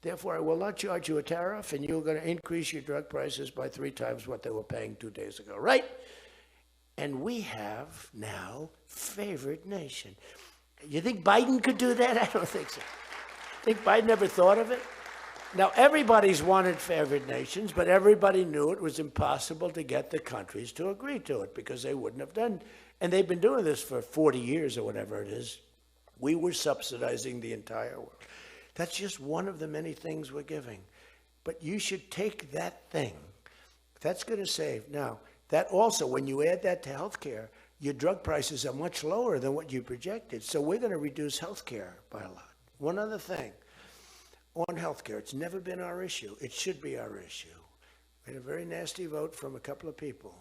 Therefore, I will not charge you a tariff, and you're going to increase your drug prices by 3 times what they were paying 2 days ago, right? And we have now favored nation. You think Biden could do that? I don't think so. Think Biden ever thought of it? Now, everybody's wanted favored nations, but everybody knew it was impossible to get the countries to agree to it because they wouldn't have done. And they've been doing this for 40 years or whatever it is. We were subsidizing the entire world. That's just one of the many things we're giving. But you should take that thing. That's going to save. Now, that also, when you add that to healthcare, your drug prices are much lower than what you projected. So we're going to reduce healthcare by a lot. One other thing. On healthcare, it's never been our issue. It should be our issue. We had a very nasty vote from a couple of people.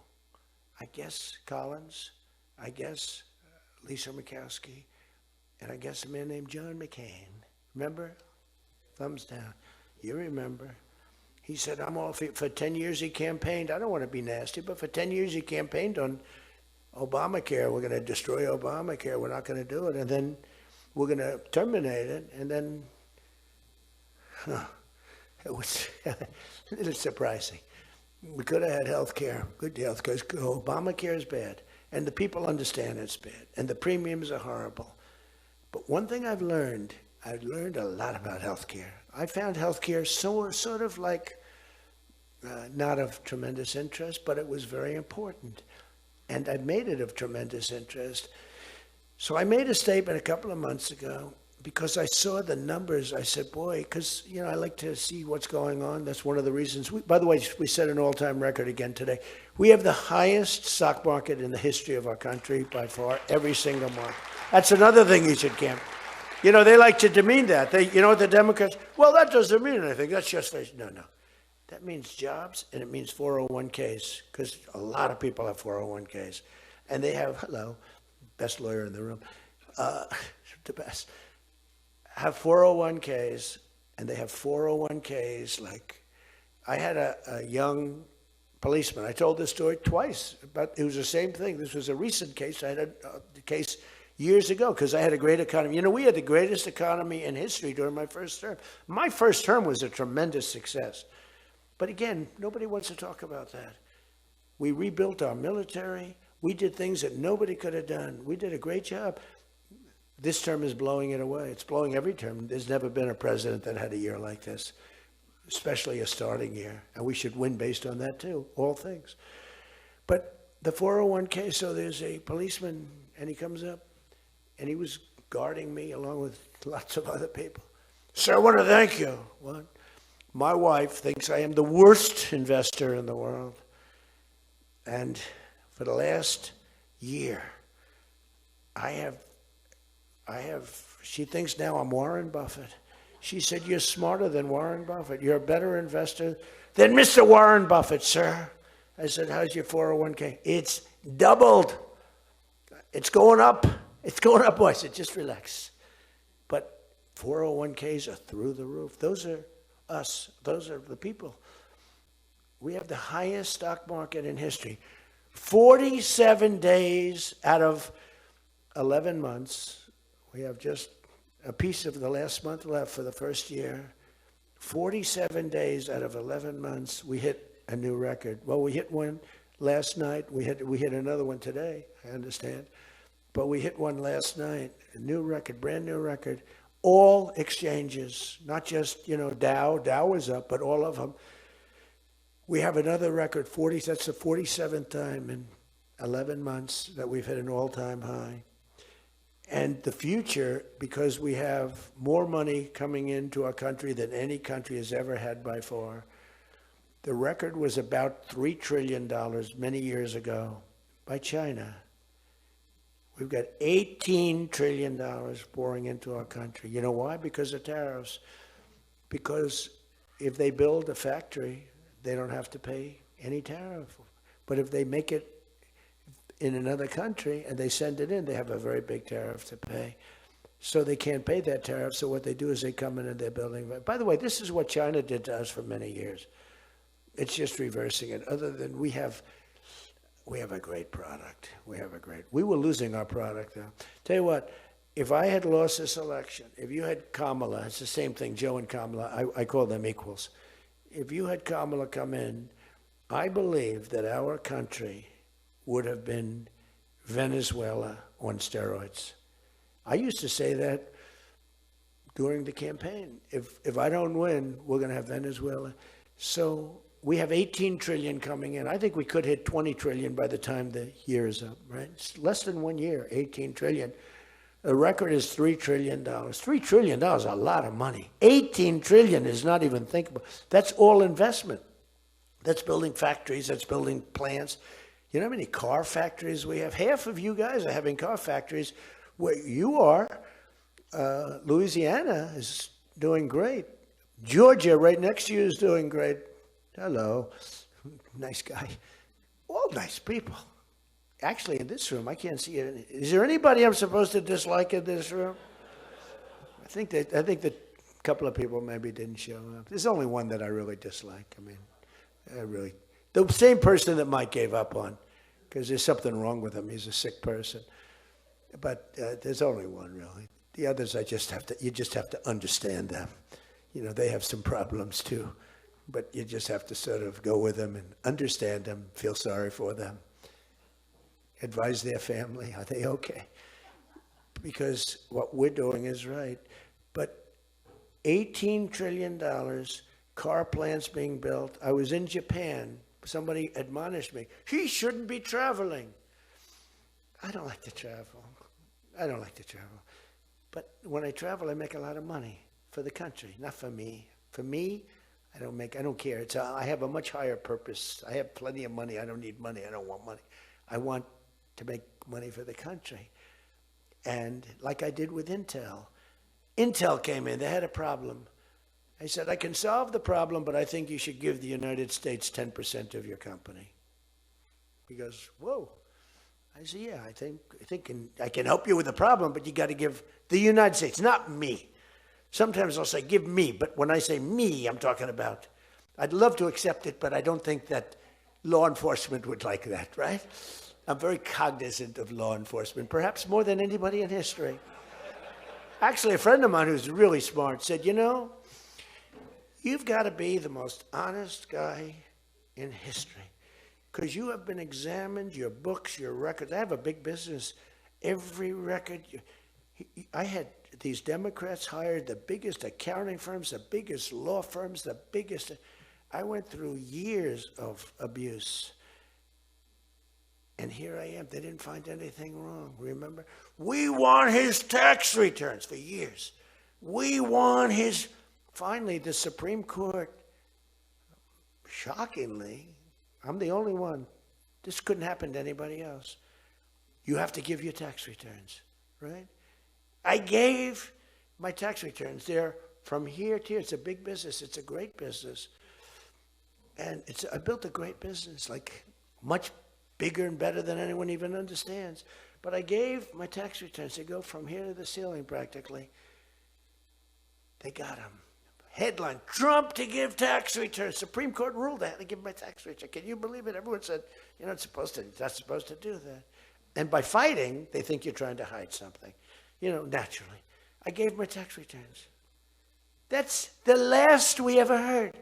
I guess Collins, I guess Lisa Murkowski, and I guess a man named John McCain. Remember? Thumbs down. You remember. He said, I'm all for 10 years he campaigned. I don't want to be nasty, but for 10 years he campaigned on Obamacare. We're going to destroy Obamacare. We're not going to do it. And then we're going to terminate it. And then, it was a little surprising. We could have had health care, good health care. Obamacare is bad. And the people understand it's bad. And the premiums are horrible. But one thing I've learned a lot about healthcare. I found healthcare sort of like not of tremendous interest, but it was very important. And I made it of tremendous interest. So I made a statement a couple of months ago because I saw the numbers, I said, boy, because, I like to see what's going on. That's one of the reasons. By the way, we set an all-time record again today. We have the highest stock market in the history of our country by far, every single month. That's another thing you should camp. They like to demean that. The Democrats, well, that doesn't mean anything. That's just, no. That means jobs, and it means 401ks, because a lot of people have 401ks. And they have, hello, best lawyer in the room, the best, have 401ks, and they have 401ks like, I had a young policeman. I told this story twice, but it was the same thing. This was a recent case. I had a case years ago because I had a great economy. We had the greatest economy in history during my first term. My first term was a tremendous success. But again, nobody wants to talk about that. We rebuilt our military. We did things that nobody could have done. We did a great job. This term is blowing it away. It's blowing every term. There's never been a president that had a year like this, especially a starting year. And we should win based on that too, all things. But the 401k, so there's a policeman, and he comes up, and he was guarding me along with lots of other people. Sir, I want to thank you. What? My wife thinks I am the worst investor in the world. And for the last year, she thinks now I'm Warren Buffett. She said, you're smarter than Warren Buffett. You're a better investor than Mr. Warren Buffett, sir. I said, how's your 401k? It's doubled. It's going up. It's going up. I said, just relax. But 401ks are through the roof. Those are us. Those are the people. We have the highest stock market in history. 47 days out of 11 months. We have just a piece of the last month left for the first year. 47 days out of 11 months, we hit a new record. Well, we hit one last night. We hit another one today, I understand. But we hit one last night, a new record, brand new record. All exchanges, not just, Dow. Dow was up, but all of them. We have another record, that's the 47th time in 11 months that we've hit an all-time high. And the future, because we have more money coming into our country than any country has ever had by far. The record was about $3 trillion many years ago by China. We've got $18 trillion pouring into our country. You know why? Because of tariffs. Because if they build a factory, they don't have to pay any tariff. But if they make it in another country and they send it in, they have a very big tariff to pay. So they can't pay that tariff. So what they do is they come in and they're building. By the way, this is what China did to us for many years. It's just reversing it. Other than we have a great product. We were losing our product now. Tell you what, if I had lost this election, if you had Kamala, it's the same thing, Joe and Kamala, I call them equals. If you had Kamala come in, I believe that our country would have been Venezuela on steroids. I used to say that during the campaign. If I don't win, we're going to have Venezuela. So we have 18 trillion coming in. I think we could hit 20 trillion by the time the year is up, right? It's less than 1 year, 18 trillion. The record is $3 trillion. $3 trillion is a lot of money. 18 trillion is not even thinkable. That's all investment. That's building factories, that's building plants. You know how many car factories we have? Half of you guys are having car factories where you are. Louisiana is doing great. Georgia, right next to you, is doing great. Hello. Nice guy. All nice people. Actually, in this room, I can't see it. Is there anybody I'm supposed to dislike in this room? I think that a couple of people maybe didn't show up. There's only one that I really dislike. The same person that Mike gave up on, because there's something wrong with him. He's a sick person. But there's only one, really. The others, you just have to understand them. They have some problems too. But you just have to sort of go with them and understand them, feel sorry for them, advise their family, are they okay? Because what we're doing is right. But $18 trillion, car plants being built. I was in Japan. Somebody admonished me. He shouldn't be traveling. I don't like to travel. But when I travel, I make a lot of money for the country, not for me. For me, I don't care. I have a much higher purpose. I have plenty of money. I don't need money. I don't want money. I want to make money for the country. And like I did with Intel. Intel came in. They had a problem. I said, I can solve the problem, but I think you should give the United States 10% of your company. He goes, whoa. I said, yeah, I think I can help you with the problem, but you got to give the United States, not me. Sometimes I'll say, give me, but when I say me, I'm talking about, I'd love to accept it, but I don't think that law enforcement would like that, right? I'm very cognizant of law enforcement, perhaps more than anybody in history. Actually, a friend of mine who's really smart said, you've got to be the most honest guy in history because you have been examined, your books, your records. I have a big business. Every record, I had these Democrats hired the biggest accounting firms, the biggest law firms, the biggest. I went through years of abuse. And here I am. They didn't find anything wrong, remember? We want his tax returns for years. We want his... Finally, the Supreme Court, shockingly, I'm the only one. This couldn't happen to anybody else. You have to give your tax returns, right? I gave my tax returns. They're from here to here. It's a big business. It's a great business. And I built a great business, like much bigger and better than anyone even understands. But I gave my tax returns. They go from here to the ceiling practically. They got them. Headline, Trump to give tax returns. Supreme Court ruled I had to give my tax return. Can you believe it? Everyone said, you're not supposed to do that. And by fighting, they think you're trying to hide something. Naturally. I gave my tax returns. That's the last we ever heard.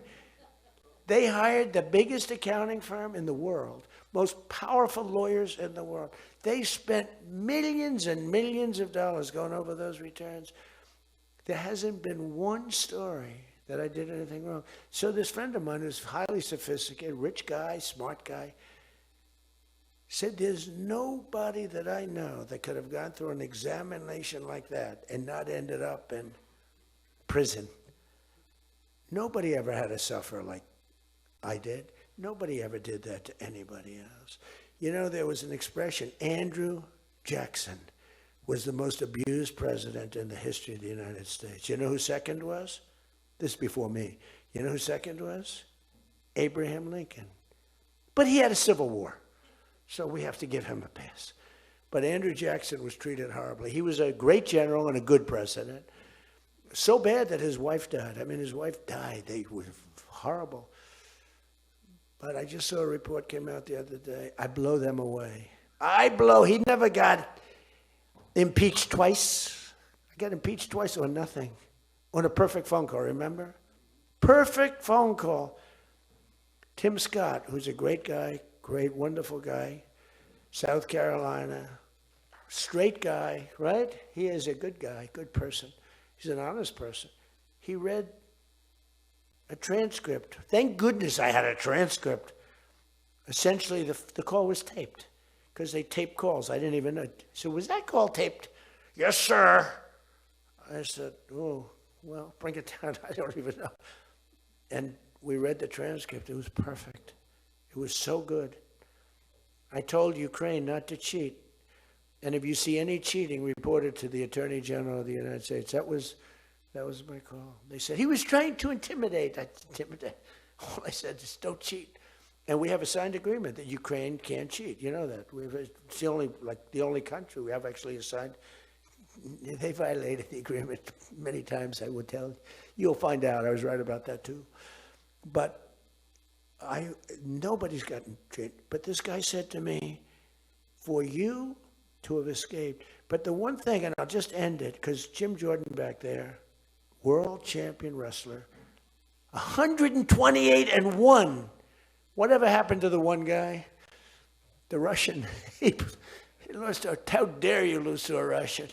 They hired the biggest accounting firm in the world, most powerful lawyers in the world. They spent millions and millions of dollars going over those returns. There hasn't been one story that I did anything wrong. So this friend of mine who's highly sophisticated, rich guy, smart guy, said there's nobody that I know that could have gone through an examination like that and not ended up in prison. Nobody ever had to suffer like I did. Nobody ever did that to anybody else. There was an expression, Andrew Jackson was the most abused president in the history of the United States. You know who second was? This is before me. You know who second was? Abraham Lincoln. But he had a civil war, so we have to give him a pass. But Andrew Jackson was treated horribly. He was a great general and a good president. So bad that his wife died. His wife died. They were horrible. But I just saw a report came out the other day. I blow them away. He never got impeached twice. I got impeached twice on nothing. On a perfect phone call, remember? Perfect phone call. Tim Scott, who's a great guy, great, wonderful guy, South Carolina, straight guy, right? He is a good guy, good person. He's an honest person. He read a transcript. Thank goodness I had a transcript. Essentially, the call was taped. Because they tape calls. I didn't even know. So was that call taped? Yes, sir. I said, oh, well, bring it down. I don't even know. And we read the transcript. It was perfect. It was so good. I told Ukraine not to cheat. And if you see any cheating, report it to the Attorney General of the United States. That was my call. They said, he was trying to intimidate. All I said is, don't cheat. And we have a signed agreement that Ukraine can't cheat. You know that. It's the only country we have actually a signed. They violated the agreement many times, I would tell you. You'll find out. I was right about that too. But nobody's gotten cheated. But this guy said to me, for you to have escaped. But the one thing, and I'll just end it, because Jim Jordan back there, world champion wrestler, 128-1. Whatever happened to the one guy? The Russian. He lost. How dare you lose to a Russian?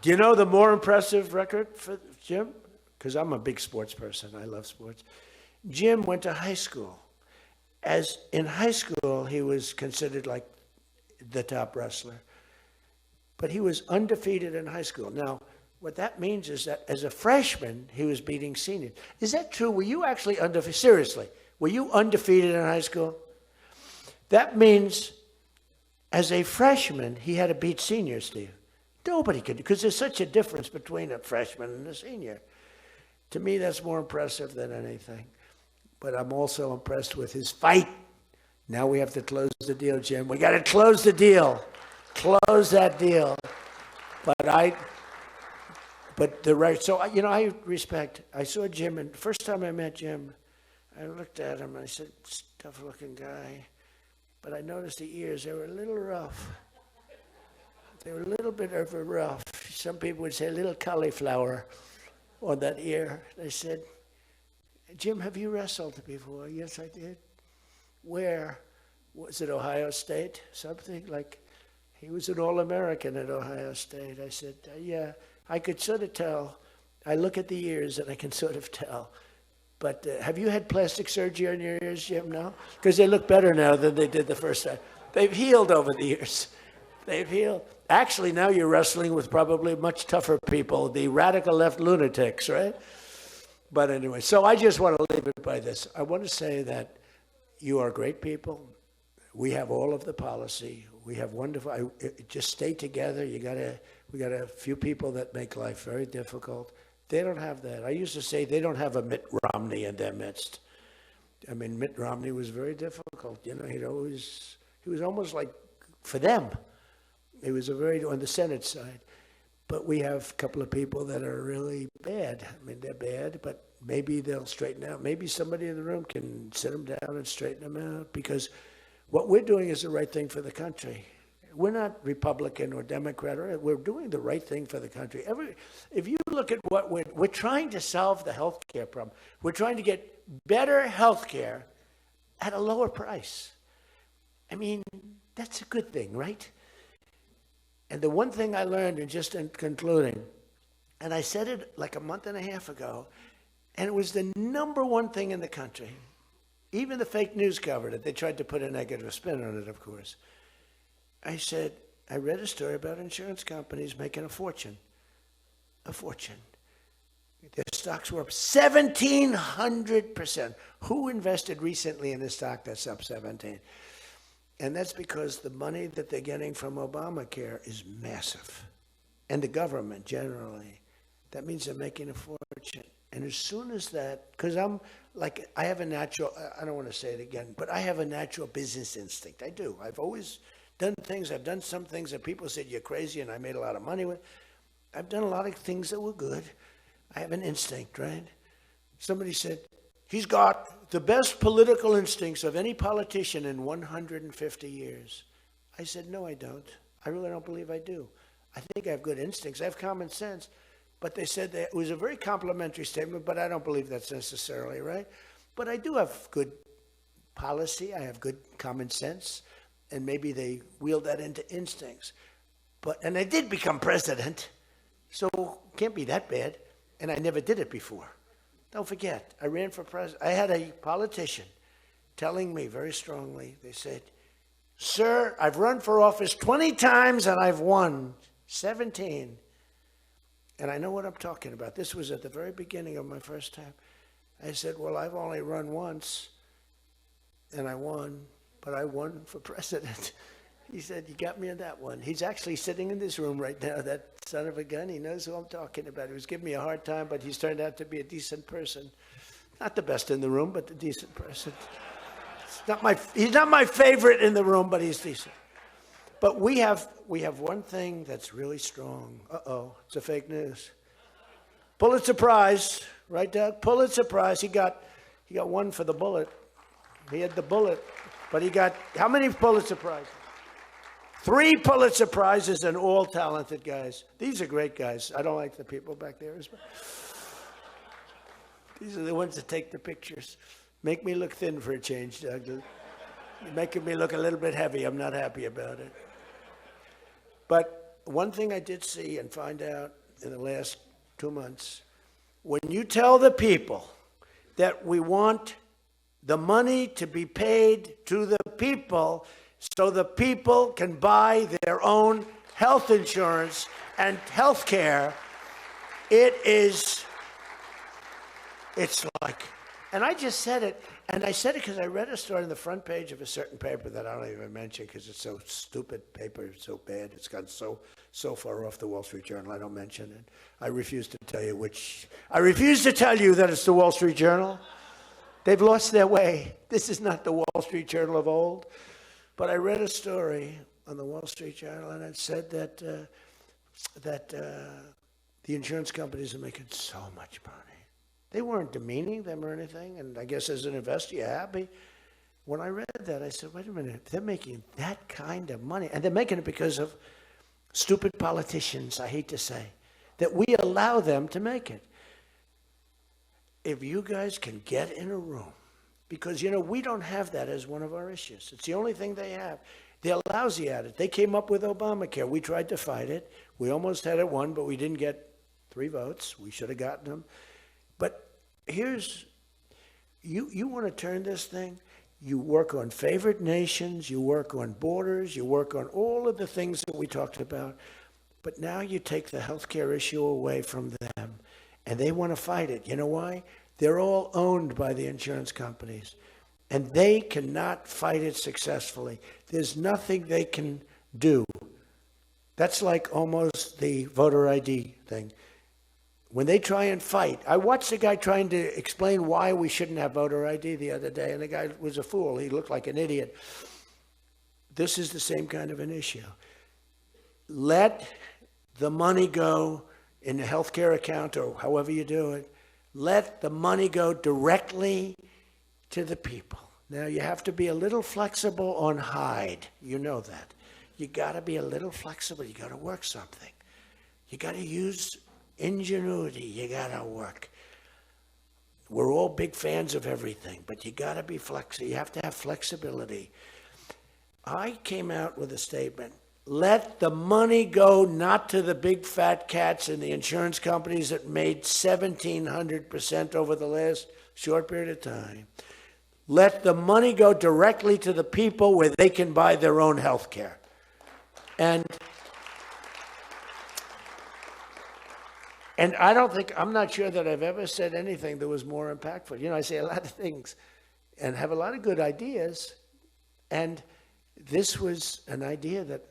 Do you know the more impressive record for Jim? Because I'm a big sports person. I love sports. Jim went to high school. In high school, he was considered like the top wrestler. but he was undefeated in high school. Now, what that means is that as a freshman, he was beating seniors. Is that true? Were you actually undefeated? Seriously, were you undefeated in high school? That means as a freshman, he had to beat seniors, Steve. Nobody could, because there's such a difference between a freshman and a senior. To me, that's more impressive than anything. But I'm also impressed with his fight. Now we have to close the deal, Jim. We got to close the deal. Close that deal. But the right, so, you know, I respect, I saw Jim, and the first time I met Jim, I looked at him and I said, tough looking guy. But I noticed the ears, they were a little rough. They were a little bit of a rough. Some people would say a little cauliflower on that ear. They said, Jim, have you wrestled before? Yes, I did. Where? Was it Ohio State? Something like, he was an All-American at Ohio State. I said, yeah. I could sort of tell. I look at the ears and I can sort of tell. But have you had plastic surgery on your ears, Jim? No? Because they look better now than they did the first time. They've healed over the years. They've healed. Actually, now you're wrestling with probably much tougher people, the radical left lunatics, right? But anyway, so I just want to leave it by this. I want to say that you are great people. We have all of the policy. We have wonderful, just stay together. We got a few people that make life very difficult. They don't have that. I used to say they don't have a Mitt Romney in their midst. I mean, Mitt Romney was very difficult. You know, he was almost like, for them, he was on the Senate side. But we have a couple of people that are really bad. I mean, they're bad, but maybe they'll straighten out. Maybe somebody in the room can sit them down and straighten them out, because what we're doing is the right thing for the country. We're not Republican or Democrat. We're doing the right thing for the country. If you look at what we're trying to solve the health care problem. We're trying to get better health care at a lower price. I mean, that's a good thing, right? And the one thing I learned, and just in concluding, and I said it like a month and a half ago, and it was the number one thing in the country. Even the fake news covered it. They tried to put a negative spin on it, of course. I said, I read a story about insurance companies making a fortune. A fortune. Their stocks were up 1,700%. Who invested recently in a stock that's up 17? And that's because the money that they're getting from Obamacare is massive. And the government generally. That means they're making a fortune. And as soon as that, because I have a natural, I don't want to say it again, but I have a natural business instinct. I do. I've always done things. I've done some things that people said you're crazy, and I made a lot of money with. I've done a lot of things that were good. I have an instinct, right? Somebody said, he's got the best political instincts of any politician in 150 years. I said, no, I don't. I really don't believe I do. I think I have good instincts. I have common sense. But they said that it was a very complimentary statement, but I don't believe that's necessarily right. But I do have good policy. I have good common sense. And maybe they wheeled that into instincts. And I did become president, so can't be that bad. And I never did it before. Don't forget, I ran for president. I had a politician telling me very strongly, they said, sir, I've run for office 20 times and I've won 17. And I know what I'm talking about. This was at the very beginning of my first time. I said, well, I've only run once, and I won, but I won for president. He said, you got me in that one. He's actually sitting in this room right now, that son of a gun. He knows who I'm talking about. He was giving me a hard time, but he's turned out to be a decent person. Not the best in the room, but a decent person. He's not my favorite in the room, but he's decent. But we have one thing that's really strong. Uh-oh, it's a fake news. Pulitzer Prize, right, Doug? Pulitzer Prize. He got one for the bullet. He had the bullet, but he got how many Pulitzer Prizes? 3 Pulitzer Prizes, and all talented guys. These are great guys. I don't like the people back there. These are the ones that take the pictures. Make me look thin for a change, Doug. You're making me look a little bit heavy. I'm not happy about it. But one thing I did see and find out in the last 2 months, when you tell the people that we want the money to be paid to the people so the people can buy their own health insurance and health care, it's like, and I just said it, and I said it because I read a story on the front page of a certain paper that I don't even mention because it's so stupid paper, it's so bad, it's gotten so far off the Wall Street Journal, I don't mention it. I refuse to tell you that it's the Wall Street Journal. They've lost their way. This is not the Wall Street Journal of old. But I read a story on the Wall Street Journal, and it said that the insurance companies are making so much money. They weren't demeaning them or anything, and I guess as an investor, you're happy. When I read that, I said, wait a minute, they're making that kind of money, and they're making it because of stupid politicians, I hate to say, that we allow them to make it. If you guys can get in a room, because, we don't have that as one of our issues. It's the only thing they have. They're lousy at it. They came up with Obamacare. We tried to fight it. We almost had it won, but we didn't get 3 votes. We should have gotten them. But here's, you want to turn this thing, you work on favored nations, you work on borders, you work on all of the things that we talked about, but now you take the healthcare issue away from them, and they want to fight it. You know why? They're all owned by the insurance companies, and they cannot fight it successfully. There's nothing they can do. That's like almost the voter ID thing. When they try and fight, I watched a guy trying to explain why we shouldn't have voter ID the other day, and the guy was a fool. He looked like an idiot. This is the same kind of an issue. Let the money go in a healthcare account or however you do it. Let the money go directly to the people. Now, you have to be a little flexible on Hyde. You know that. You got to be a little flexible. You got to work something. You got to use ingenuity. You got to work. We're all big fans of everything, but you got to be flexible. You have to have flexibility. I came out with a statement. Let the money go not to the big fat cats in the insurance companies that made 1,700% over the last short period of time. Let the money go directly to the people where they can buy their own health care. And I'm not sure that I've ever said anything that was more impactful. I say a lot of things and have a lot of good ideas. And this was an idea that,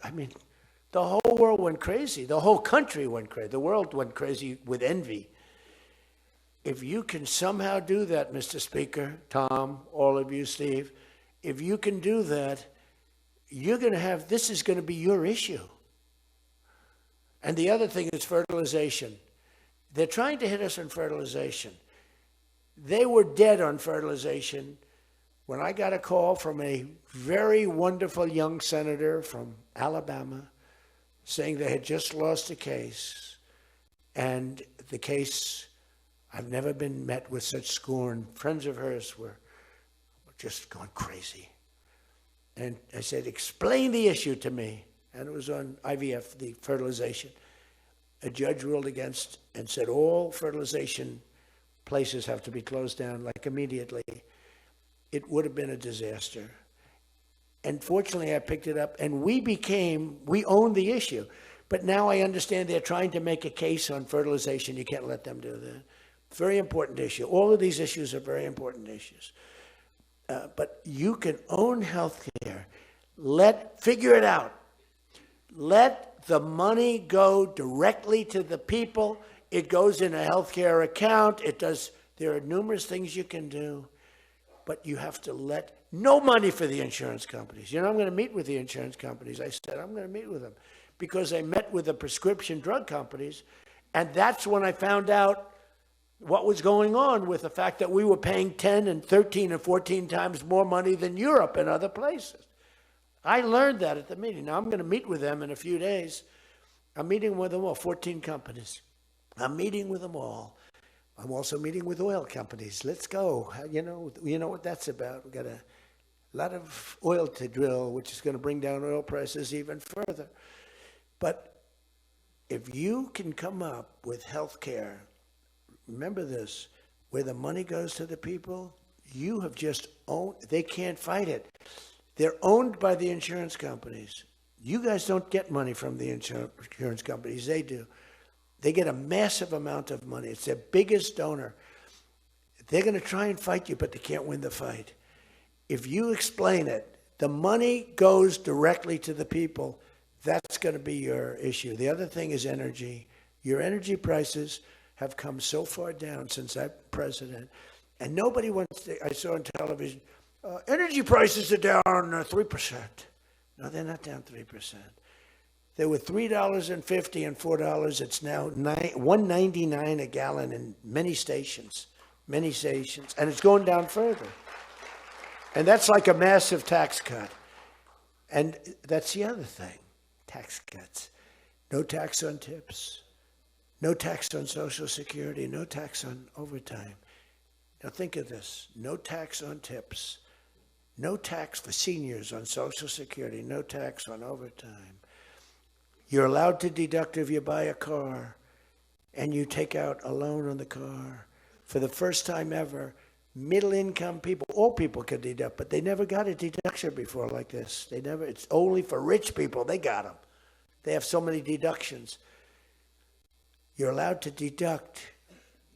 the whole world went crazy. The whole country went crazy. The world went crazy with envy. If you can somehow do that, Mr. Speaker, Tom, all of you, Steve, if you can do that, this is going to be your issue. And the other thing is fertilization. They're trying to hit us on fertilization. They were dead on fertilization when I got a call from a very wonderful young senator from Alabama saying they had just lost a case. And the case, I've never been met with such scorn. Friends of hers were just going crazy. And I said, explain the issue to me. And it was on IVF, the fertilization. A judge ruled against and said all fertilization places have to be closed down like immediately. It would have been a disaster. And fortunately, I picked it up, and we owned the issue. But now I understand they're trying to make a case on fertilization. You can't let them do that. Very important issue. All of these issues are very important issues. But you can own health care. Figure it out. Let the money go directly to the people. It goes in a healthcare account. There are numerous things you can do, but you have to let no money for the insurance companies. I'm going to meet with the insurance companies. I said, I'm going to meet with them because I met with the prescription drug companies. And that's when I found out what was going on with the fact that we were paying 10 and 13 and 14 times more money than Europe and other places. I learned that at the meeting. Now, I'm going to meet with them in a few days. I'm meeting with them all, 14 companies. I'm meeting with them all. I'm also meeting with oil companies. Let's go. You know what that's about. We've got a lot of oil to drill, which is going to bring down oil prices even further. But if you can come up with health care, remember this, where the money goes to the people, they can't fight it. They're owned by the insurance companies. You guys don't get money from the insurance companies. They do. They get a massive amount of money. It's their biggest donor. They're going to try and fight you, but they can't win the fight. If you explain it, the money goes directly to the people. That's going to be your issue. The other thing is energy. Your energy prices have come so far down since I'm president. And nobody wants to, I saw on television, energy prices are down 3%. No, they're not down 3%. They were $3.50 and $4. It's now $1.99 a gallon in many stations, and it's going down further. And that's like a massive tax cut. And that's the other thing, tax cuts. No tax on tips, no tax on Social Security, no tax on overtime. Now think of this, no tax on tips, no tax for seniors on Social Security, no tax on overtime. You're allowed to deduct if you buy a car and you take out a loan on the car. For the first time ever, middle-income people, all people can deduct, but they never got a deduction before like this. It's only for rich people, they got them. They have so many deductions. You're allowed to deduct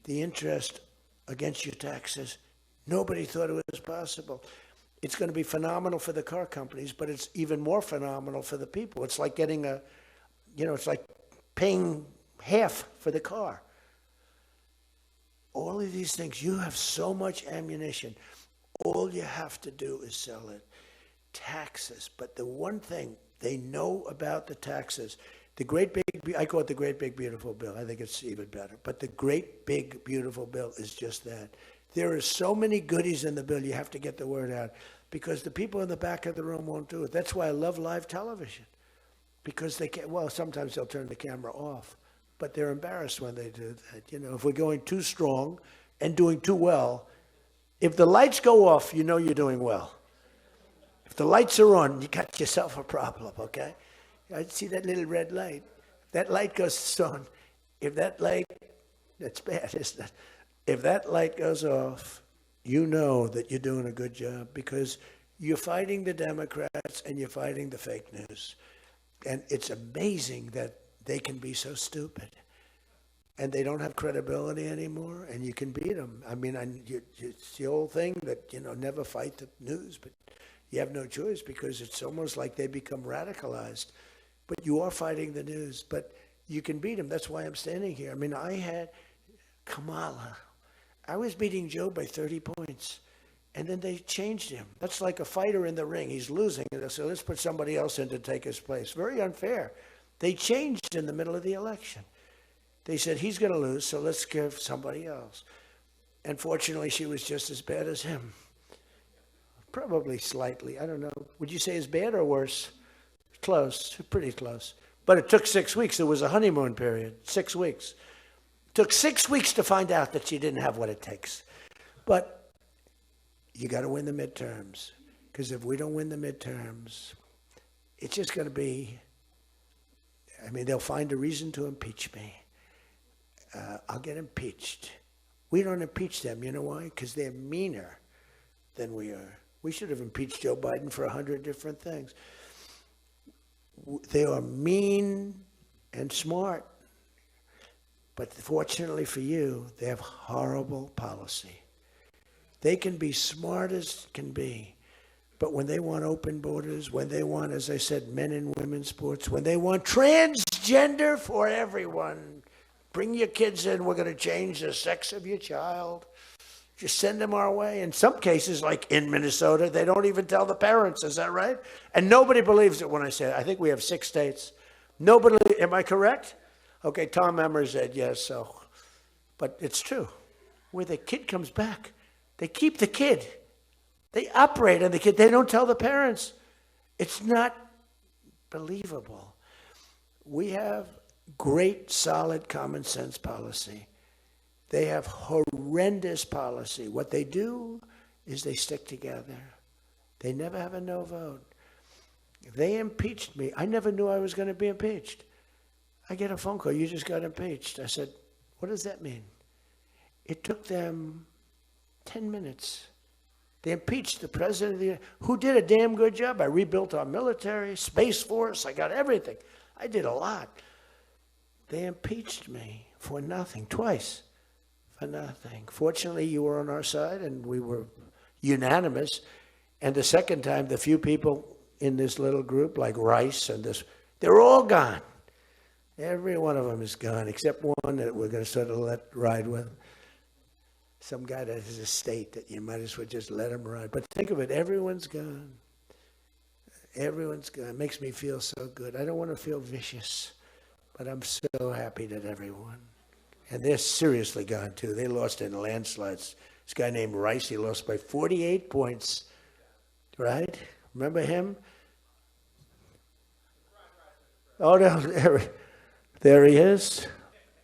the interest against your taxes. Nobody thought it was possible. It's going to be phenomenal for the car companies, but it's even more phenomenal for the people. It's like getting it's like paying half for the car. All of these things, you have so much ammunition. All you have to do is sell it. Taxes. But the one thing they know about the taxes, I call it the great big beautiful bill. I think it's even better. But the great big beautiful bill is just that. There are so many goodies in the bill, you have to get the word out. Because the people in the back of the room won't do it. That's why I love live television. Because they can't, sometimes they'll turn the camera off. But they're embarrassed when they do that. If we're going too strong and doing too well, if the lights go off, you know you're doing well. If the lights are on, you got yourself a problem, okay? I see that little red light. That light goes on. If that light, that's bad, isn't it? If that light goes off, you know that you're doing a good job because you're fighting the Democrats and you're fighting the fake news. And it's amazing that they can be so stupid. And they don't have credibility anymore, and you can beat them. I mean, it's the old thing that, never fight the news, but you have no choice because it's almost like they become radicalized. But you are fighting the news, but you can beat them. That's why I'm standing here. I mean, I had Kamala. I was beating Joe by 30 points, and then they changed him. That's like a fighter in the ring. He's losing, so let's put somebody else in to take his place. Very unfair. They changed in the middle of the election. They said, he's going to lose, so let's give somebody else. And fortunately, she was just as bad as him. Probably slightly. I don't know. Would you say as bad or worse? Close. Pretty close. But it took 6 weeks. It was a honeymoon period. 6 weeks. It took 6 weeks to find out that she didn't have what it takes. But you got to win the midterms. Because if we don't win the midterms, it's just going to be... they'll find a reason to impeach me. I'll get impeached. We don't impeach them. You know why? Because they're meaner than we are. We should have impeached Joe Biden for 100 different things. They are mean and smart. But fortunately for you, they have horrible policy. They can be smart as can be. But when they want open borders, when they want, as I said, men and women's sports, when they want transgender for everyone, bring your kids in, we're going to change the sex of your child. Just send them our way. In some cases, like in Minnesota, they don't even tell the parents. Is that right? And nobody believes it when I say it. I think we have 6 states. Nobody, am I correct? Okay, Tom Emmer said yes, so. But it's true. Where the kid comes back, they keep the kid. They operate on the kid. They don't tell the parents. It's not believable. We have great, solid, common sense policy. They have horrendous policy. What they do is they stick together. They never have a no vote. They impeached me. I never knew I was going to be impeached. I get a phone call. You just got impeached. I said, what does that mean? It took them 10 minutes They impeached the president of the United States, who did a damn good job. I rebuilt our military, Space Force, I got everything. I did a lot. They impeached me for nothing, twice, for nothing. Fortunately, you were on our side, and we were unanimous. And the second time, the few people in this little group, like Rice and this, they're all gone. Every one of them is gone, except one that we're going to sort of let ride with. Some guy that has a state that you might as well just let him ride. But think of it, everyone's gone. Everyone's gone. It makes me feel so good. I don't want to feel vicious, but I'm so happy that everyone. And they're seriously gone, too. They lost in landslides. This guy named Rice, he lost by 48 points, right? Remember him? Oh, no, there he is.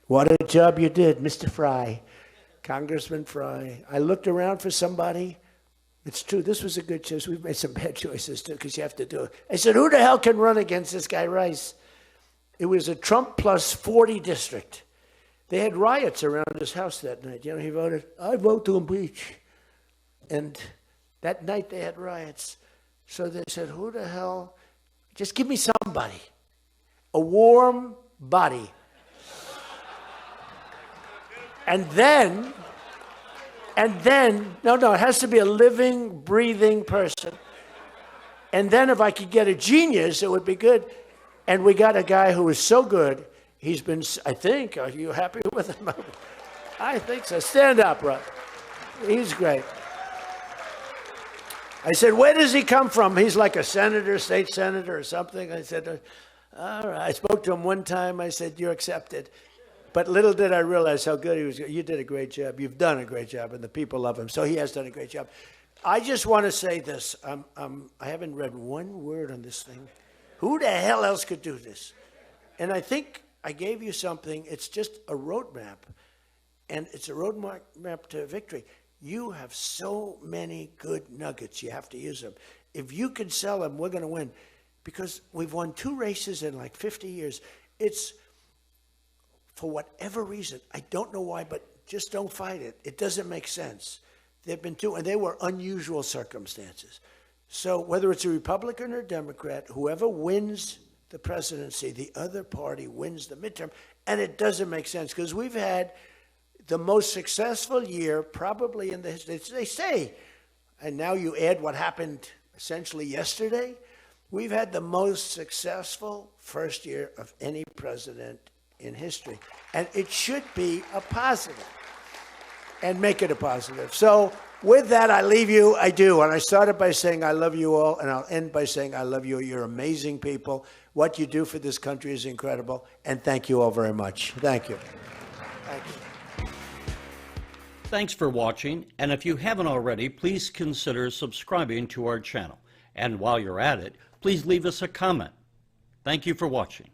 What a job you did, Mr. Fry. Congressman Fry. I looked around for somebody. It's true, this was a good choice. We've made some bad choices, too, because you have to do it. I said, who the hell can run against this guy, Rice? It was a Trump plus 40 district. They had riots around his house that night. You know, he voted, I vote to impeach. And that night they had riots. So they said, who the hell? Just give me somebody. A warm body. And then, no, it has to be a living, breathing person. And then if I could get a genius, it would be good. And we got a guy who is so good. He's been, I think, are you happy with him? I think so. Stand up, bro. He's great. I said, where does he come from? He's like a senator, state senator or something. I said, all right. I spoke to him one time. I said, you're accepted. But little did I realize how good he was. You did a great job. You've done a great job, and the people love him. So he has done a great job. I just want to say this. I haven't read one word on this thing. Who the hell else could do this? And I think I gave you something. It's just a roadmap, and it's a roadmap to victory. You have so many good nuggets. You have to use them. If you can sell them, we're going to win, because we've won 2 races in like 50 years. It's, for whatever reason, I don't know why, but just don't fight it. It doesn't make sense. There've been 2, and they were unusual circumstances. So whether it's a Republican or Democrat, whoever wins the presidency, the other party wins the midterm, and it doesn't make sense, because we've had the most successful year probably in the history. They say, and now you add what happened essentially yesterday, we've had the most successful first year of any president in history. And it should be a positive, and make it a positive. So with that, I leave you. I do. And I started by saying I love you all, and I'll end by saying I love you. You're amazing people. What you do for this country is incredible. And thank you all very much. Thank you. Thank you. Thanks for watching. And if you haven't already, please consider subscribing to our channel. And while you're at it, please leave us a comment. Thank you for watching.